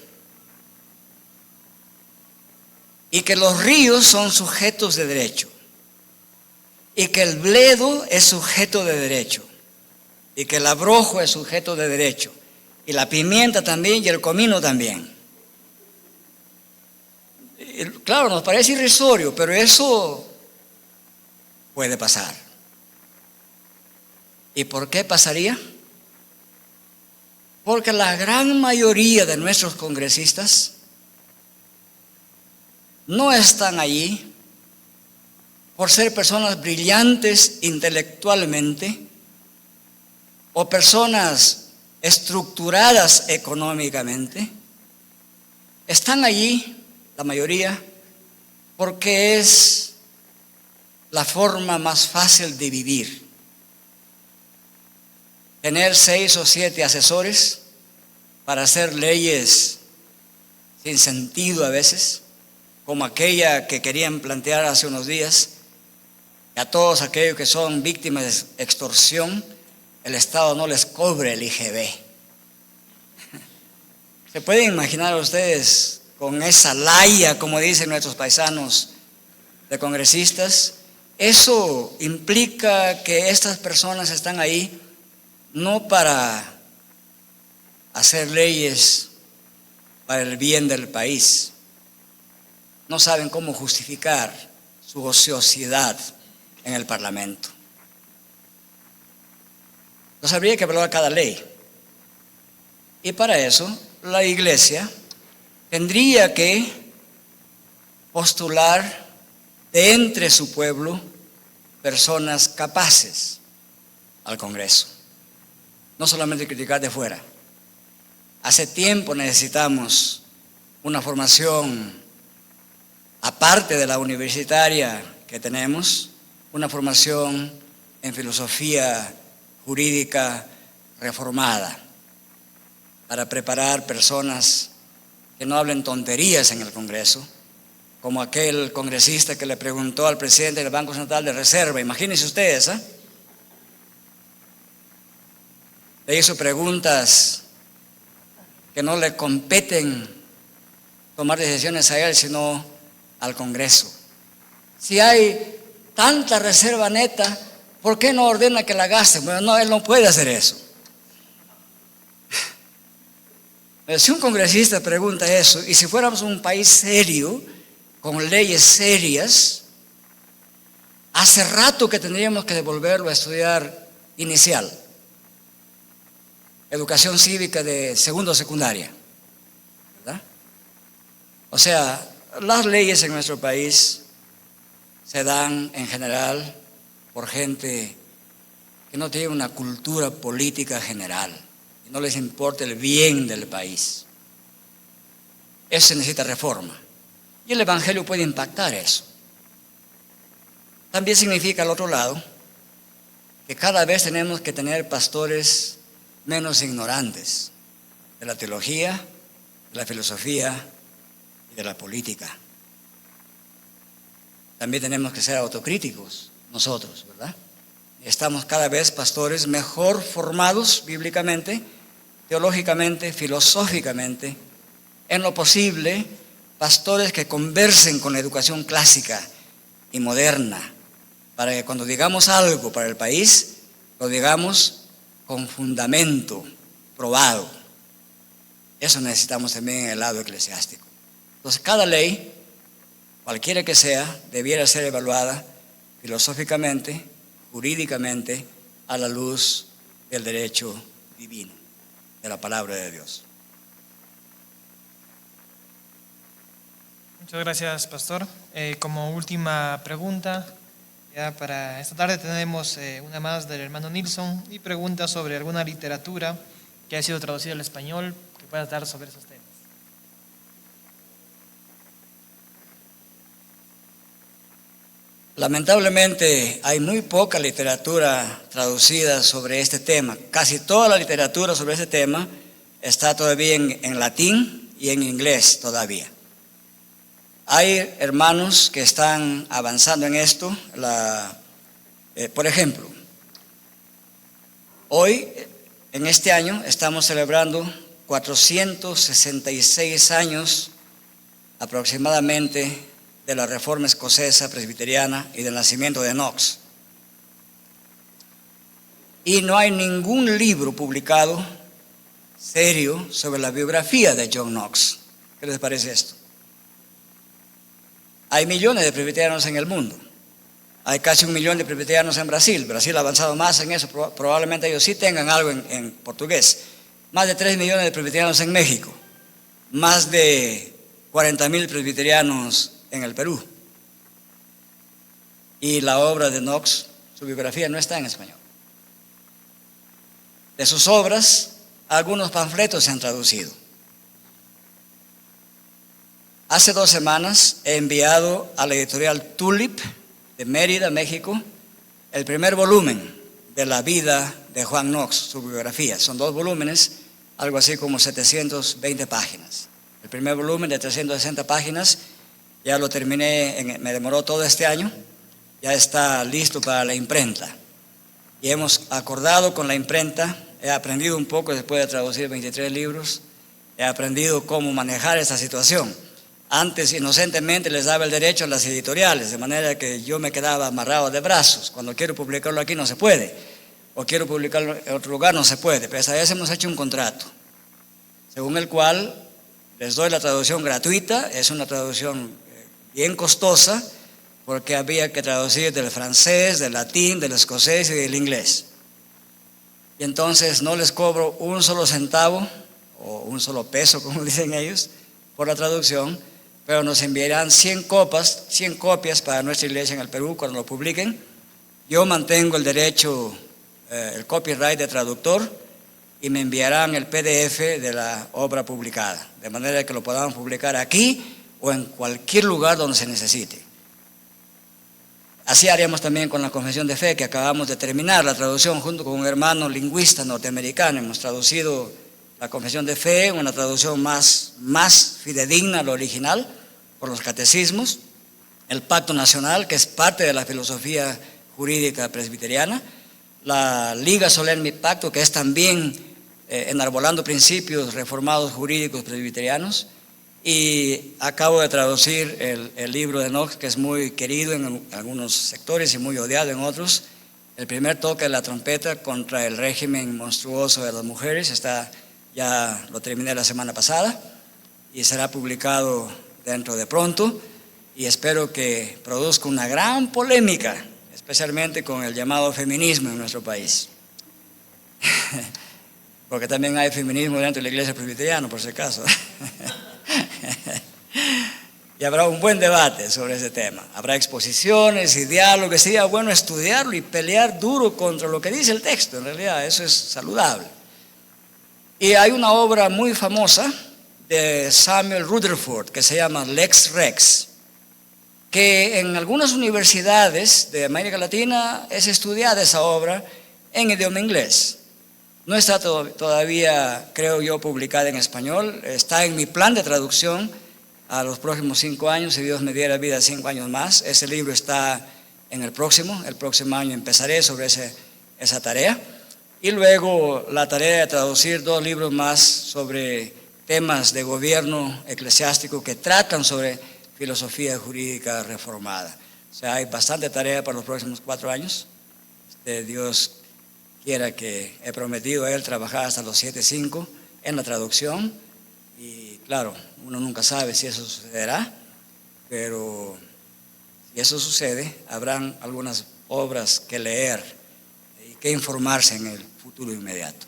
y que los ríos son sujetos de derecho y que el bledo es sujeto de derecho y que el abrojo es sujeto de derecho y la pimienta también y el comino también. Claro, nos parece irrisorio, pero eso puede pasar. ¿Y por qué pasaría? Porque la gran mayoría de nuestros congresistas no están allí por ser personas brillantes intelectualmente o personas estructuradas económicamente. Están allí la mayoría, porque es la forma más fácil de vivir. Tener 6 o 7 asesores para hacer leyes sin sentido a veces, como aquella que querían plantear hace unos días, que a todos aquellos que son víctimas de extorsión, el Estado no les cobre el IGB. ¿Se pueden imaginar ustedes con esa laya, como dicen nuestros paisanos, de congresistas? Eso implica que estas personas están ahí no para hacer leyes para el bien del país. No saben cómo justificar su ociosidad en el Parlamento. Entonces habría que evaluar cada ley. Y para eso la Iglesia tendría que postular de entre su pueblo personas capaces al Congreso. No solamente criticar de fuera. Hace tiempo necesitamos una formación aparte de la universitaria que tenemos, una formación en filosofía jurídica reformada para preparar personas que no hablen tonterías en el Congreso, como aquel congresista que le preguntó al presidente del Banco Central de Reserva. Imagínense ustedes, le hizo preguntas que no le competen tomar decisiones a él, sino al Congreso. Si hay tanta reserva neta, ¿por qué no ordena que la gasten? Bueno, no, él no puede hacer eso. Si un congresista pregunta eso, y si fuéramos un país serio, con leyes serias, hace rato que tendríamos que devolverlo a estudiar inicial, educación cívica de segundo secundaria, ¿verdad? O sea, las leyes en nuestro país se dan en general por gente que no tiene una cultura política general y no les importa el bien del país. Eso necesita reforma. Y el Evangelio puede impactar eso. También significa al otro lado que cada vez tenemos que tener pastores menos ignorantes de la teología, de la filosofía y de la política. También tenemos que ser autocríticos nosotros, ¿verdad? Estamos cada vez pastores mejor formados bíblicamente, teológicamente, filosóficamente, en lo posible, pastores que conversen con la educación clásica y moderna, para que cuando digamos algo para el país, lo digamos con fundamento probado. Eso necesitamos también en el lado eclesiástico. Entonces, cada ley, cualquiera que sea, debiera ser evaluada filosóficamente, jurídicamente, a la luz del derecho divino, de la palabra de Dios. Muchas gracias, pastor. Como última pregunta, ya para esta tarde tenemos una más del hermano Nilsson y pregunta sobre alguna literatura que ha sido traducida al español que pueda dar sobre esos temas. Lamentablemente hay muy poca literatura traducida sobre este tema. Casi toda la literatura sobre este tema está todavía en latín y en inglés todavía. Hay hermanos que están avanzando en esto. Por ejemplo, hoy, en este año, estamos celebrando 466 años aproximadamente de la Reforma Escocesa Presbiteriana y del nacimiento de Knox. Y no hay ningún libro publicado serio sobre la biografía de John Knox. ¿Qué les parece esto? Hay millones de presbiterianos en el mundo. Hay casi 1 millón de presbiterianos en Brasil. Brasil ha avanzado más en eso. Probablemente ellos sí tengan algo en portugués. Más de 3 millones de presbiterianos en México. Más de 40,000 presbiterianos en el Perú. Y la obra de Knox, su biografía, no está en español. De sus obras, algunos panfletos se han traducido. Hace 2 semanas he enviado a la editorial Tulip de Mérida, México, el primer volumen de la vida de Juan Knox, su biografía. Son 2 volúmenes, algo así como 720 páginas. El primer volumen de 360 páginas, ya lo terminé, me demoró todo este año, ya está listo para la imprenta. Y hemos acordado con la imprenta, he aprendido un poco después de traducir 23 libros, he aprendido cómo manejar esta situación. Antes inocentemente les daba el derecho a las editoriales, de manera que yo me quedaba amarrado de brazos. Cuando quiero publicarlo aquí no se puede, o quiero publicarlo en otro lugar no se puede. Pero esta vez hemos hecho un contrato, según el cual les doy la traducción gratuita. Es una traducción bien costosa, porque había que traducir del francés, del latín, del escocés y del inglés. Y entonces no les cobro un solo centavo, o un solo peso, como dicen ellos, por la traducción, pero nos enviarán 100 copias para nuestra iglesia en el Perú cuando lo publiquen. Yo mantengo el derecho, el copyright de traductor, y me enviarán el PDF de la obra publicada, de manera que lo podamos publicar aquí o en cualquier lugar donde se necesite. Así haremos también con la Confesión de Fe, que acabamos de terminar la traducción junto con un hermano lingüista norteamericano. Hemos traducido la Confesión de Fe, una traducción más fidedigna a lo original, por los catecismos. El Pacto Nacional, que es parte de la filosofía jurídica presbiteriana. la Liga Solemne Pacto, que es también enarbolando principios reformados jurídicos presbiterianos, y acabo de traducir el libro de Enoch, que es muy querido en algunos sectores y muy odiado en otros. El primer toque de la trompeta contra el régimen monstruoso de las mujeres, ya lo terminé la semana pasada y será publicado dentro de pronto, y espero que produzca una gran polémica, especialmente con el llamado feminismo en nuestro país. Porque también hay feminismo dentro de la iglesia presbiteriana, por si acaso. Y habrá un buen debate sobre ese tema. Habrá exposiciones y diálogos. Sería bueno estudiarlo y pelear duro contra lo que dice el texto. En realidad, eso es saludable. Y hay una obra muy famosa de Samuel Rutherford que se llama Lex Rex, que en algunas universidades de América Latina es estudiada esa obra en idioma inglés. No está todavía, creo yo, publicada en español. Está en mi plan de traducción a los próximos 5 años, si Dios me diera vida 5 años más. Ese libro está en el próximo año empezaré sobre esa tarea. Y luego la tarea de traducir 2 libros más sobre temas de gobierno eclesiástico que tratan sobre filosofía jurídica reformada. O sea, hay bastante tarea para los próximos 4 años. Dios quiera, que he prometido a él trabajar hasta los 7.5 en la traducción, y claro, uno nunca sabe si eso sucederá, pero si eso sucede, habrán algunas obras que leer y que informarse en el futuro inmediato.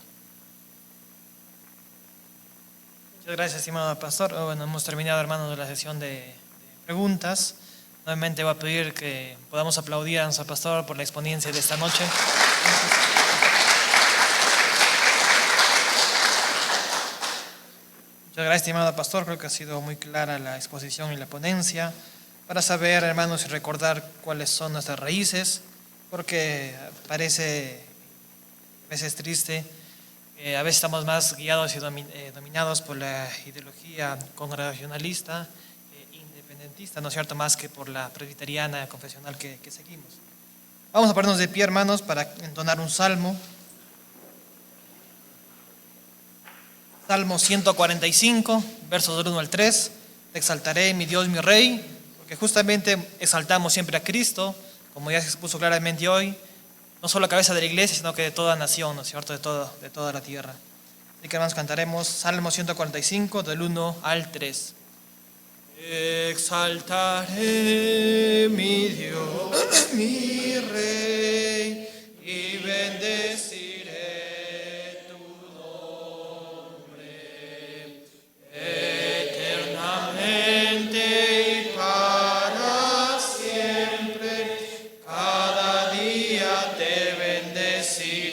Muchas gracias, estimado pastor. Bueno, hemos terminado, hermanos, la sesión de preguntas. Nuevamente voy a pedir que podamos aplaudir a nuestro pastor por la exponencia de esta noche. Muchas gracias, estimado pastor. Creo que ha sido muy clara la exposición y la ponencia para saber, hermanos, y recordar cuáles son nuestras raíces, porque parece a veces triste, a veces estamos más guiados y dominados por la ideología congregacionalista, independentista, ¿no es cierto?, más que por la presbiteriana confesional que seguimos. Vamos a ponernos de pie, hermanos, para entonar un salmo. Salmo 145, versos del 1 al 3. Te exaltaré, mi Dios, mi Rey, porque justamente exaltamos siempre a Cristo, como ya se expuso claramente hoy, no solo cabeza de la iglesia, sino que de toda nación, ¿no es cierto?, de toda la tierra. Así que, hermanos, cantaremos Salmo 145, del 1 al 3. Exaltaré, mi Dios, mi Rey, y bendeciré tu nombre eternamente y para siempre. Cada día te bendeciré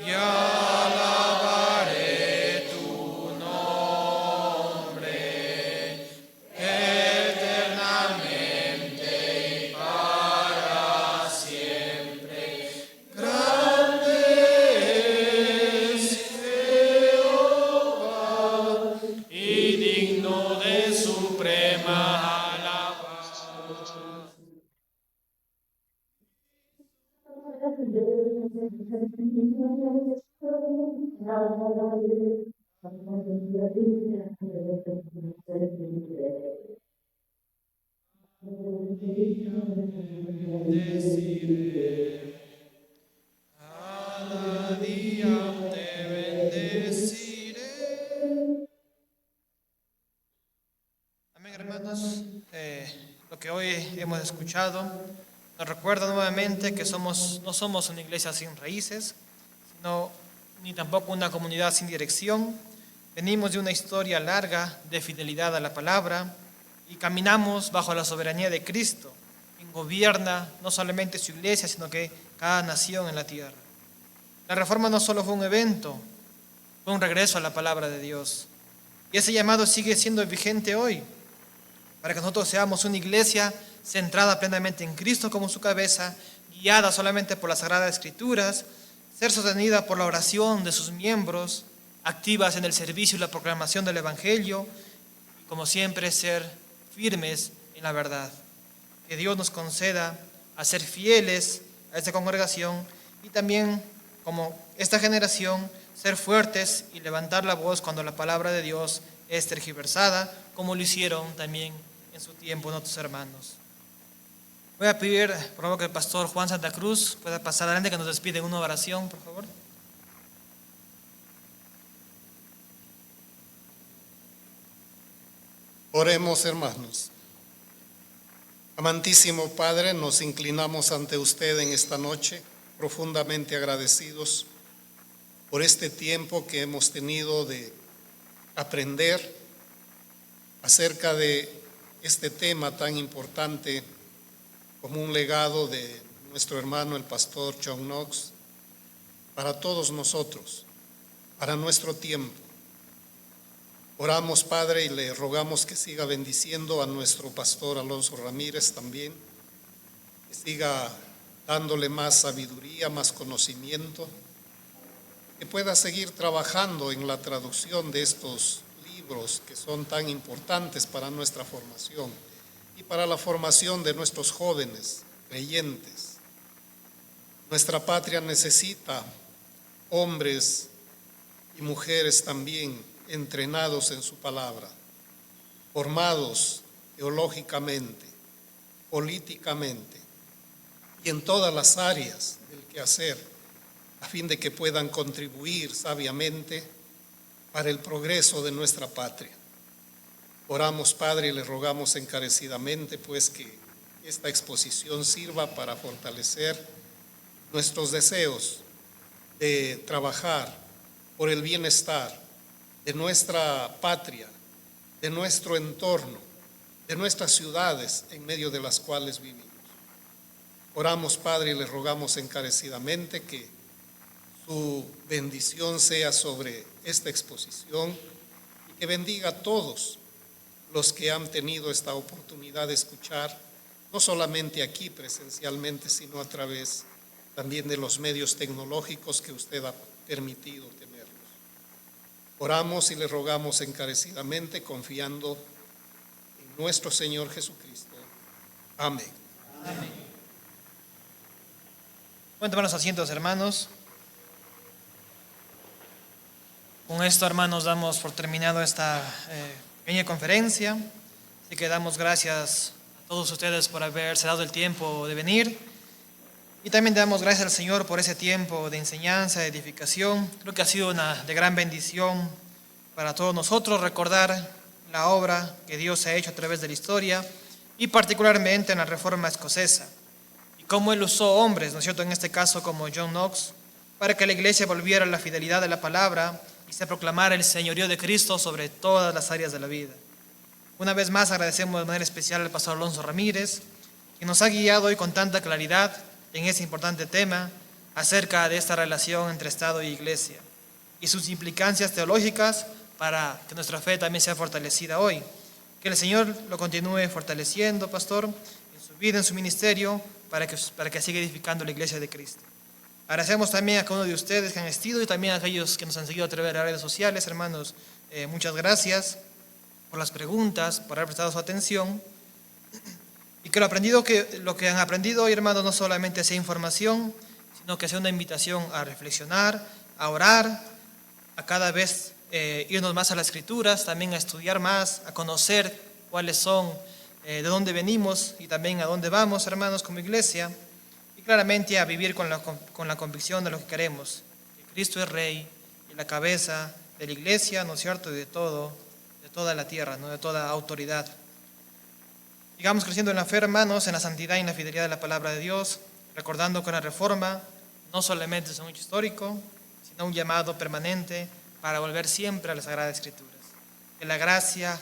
y alabaré tu nombre eternamente y para siempre. Grande es Jehová y digno de suprema alabanza. Bendeciré, cada día te bendeciré. Amén, hermanos. Lo que hoy hemos escuchado nos recuerda nuevamente que no somos una iglesia sin raíces, ni tampoco una comunidad sin dirección. Venimos de una historia larga de fidelidad a la palabra y caminamos bajo la soberanía de Cristo, quien gobierna no solamente su iglesia, sino que cada nación en la tierra. La reforma no solo fue un evento, fue un regreso a la palabra de Dios. Y ese llamado sigue siendo vigente hoy, para que nosotros seamos una iglesia centrada plenamente en Cristo como su cabeza, guiada solamente por las Sagradas Escrituras, ser sostenida por la oración de sus miembros, activas en el servicio y la proclamación del Evangelio, y como siempre ser firmes en la verdad. Que Dios nos conceda a ser fieles a a esta congregación y también, como esta generación, ser fuertes y levantar la voz cuando la palabra de Dios es tergiversada, como lo hicieron también en su tiempo nuestros hermanos. Voy a pedir, por favor, que el pastor Juan Santa Cruz pueda pasar adelante, que nos despide en una oración, por favor. Oremos, hermanos. Amantísimo Padre, nos inclinamos ante usted en esta noche, profundamente agradecidos por este tiempo que hemos tenido de aprender acerca de este tema tan importante como un legado de nuestro hermano el pastor John Knox para todos nosotros, para nuestro tiempo. Oramos, Padre, y le rogamos que siga bendiciendo a nuestro pastor Alonso Ramírez también, que siga dándole más sabiduría, más conocimiento, que pueda seguir trabajando en la traducción de estos libros que son tan importantes para nuestra formación y para la formación de nuestros jóvenes creyentes. Nuestra patria necesita hombres y mujeres también entrenados en su palabra, formados teológicamente, políticamente y en todas las áreas del quehacer, a fin de que puedan contribuir sabiamente para el progreso de nuestra patria. Oramos, Padre, y le rogamos encarecidamente, pues, que esta exposición sirva para fortalecer nuestros deseos de trabajar por el bienestar de nuestra patria, de nuestro entorno, de nuestras ciudades en medio de las cuales vivimos. Oramos, Padre, y le rogamos encarecidamente que su bendición sea sobre esta exposición y que bendiga a todos los que han tenido esta oportunidad de escuchar, no solamente aquí presencialmente, sino a través también de los medios tecnológicos que usted ha permitido tenerlos. Oramos y le rogamos encarecidamente, confiando en nuestro Señor Jesucristo. Amén. Amén. Pueden tomar los asientos, hermanos. Con esto, hermanos, damos por terminado esta pequeña conferencia. Así que damos gracias a todos ustedes por haberse dado el tiempo de venir. Y también damos gracias al Señor por ese tiempo de enseñanza, de edificación. Creo que ha sido de gran bendición para todos nosotros recordar la obra que Dios ha hecho a través de la historia y particularmente en la Reforma Escocesa. Y cómo Él usó hombres, ¿no es cierto?, en este caso como John Knox, para que la iglesia volviera a la fidelidad de la palabra y se proclamara el señorío de Cristo sobre todas las áreas de la vida. Una vez más agradecemos de manera especial al pastor Alonso Ramírez, que nos ha guiado hoy con tanta claridad en este importante tema acerca de esta relación entre Estado y Iglesia y sus implicancias teológicas para que nuestra fe también sea fortalecida hoy. Que el Señor lo continúe fortaleciendo, pastor, en su vida, en su ministerio, para que siga edificando la Iglesia de Cristo. Agradecemos también a cada uno de ustedes que han asistido y también a aquellos que nos han seguido a través de las redes sociales, hermanos. Muchas gracias por las preguntas, por haber prestado su atención. Y que lo que han aprendido hoy, hermanos, no solamente sea información, sino que sea una invitación a reflexionar, a orar, a cada vez irnos más a las Escrituras, también a estudiar más, a conocer cuáles son, de dónde venimos y también a dónde vamos, hermanos, como iglesia, y claramente a vivir con la convicción de lo que queremos, que Cristo es Rey y la cabeza de la iglesia, ¿no es cierto?, de toda la tierra, ¿no?, de toda autoridad. Sigamos creciendo en la fe, hermanos, en la santidad y en la fidelidad de la palabra de Dios, recordando que la Reforma no solamente es un hecho histórico, sino un llamado permanente para volver siempre a las Sagradas Escrituras. Que la gracia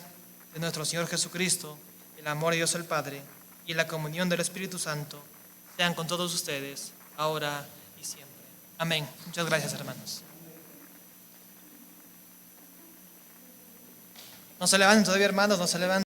de nuestro Señor Jesucristo, el amor de Dios el Padre y la comunión del Espíritu Santo sean con todos ustedes, ahora y siempre. Amén. Muchas gracias, hermanos. No se levanten todavía, hermanos, no se levanten.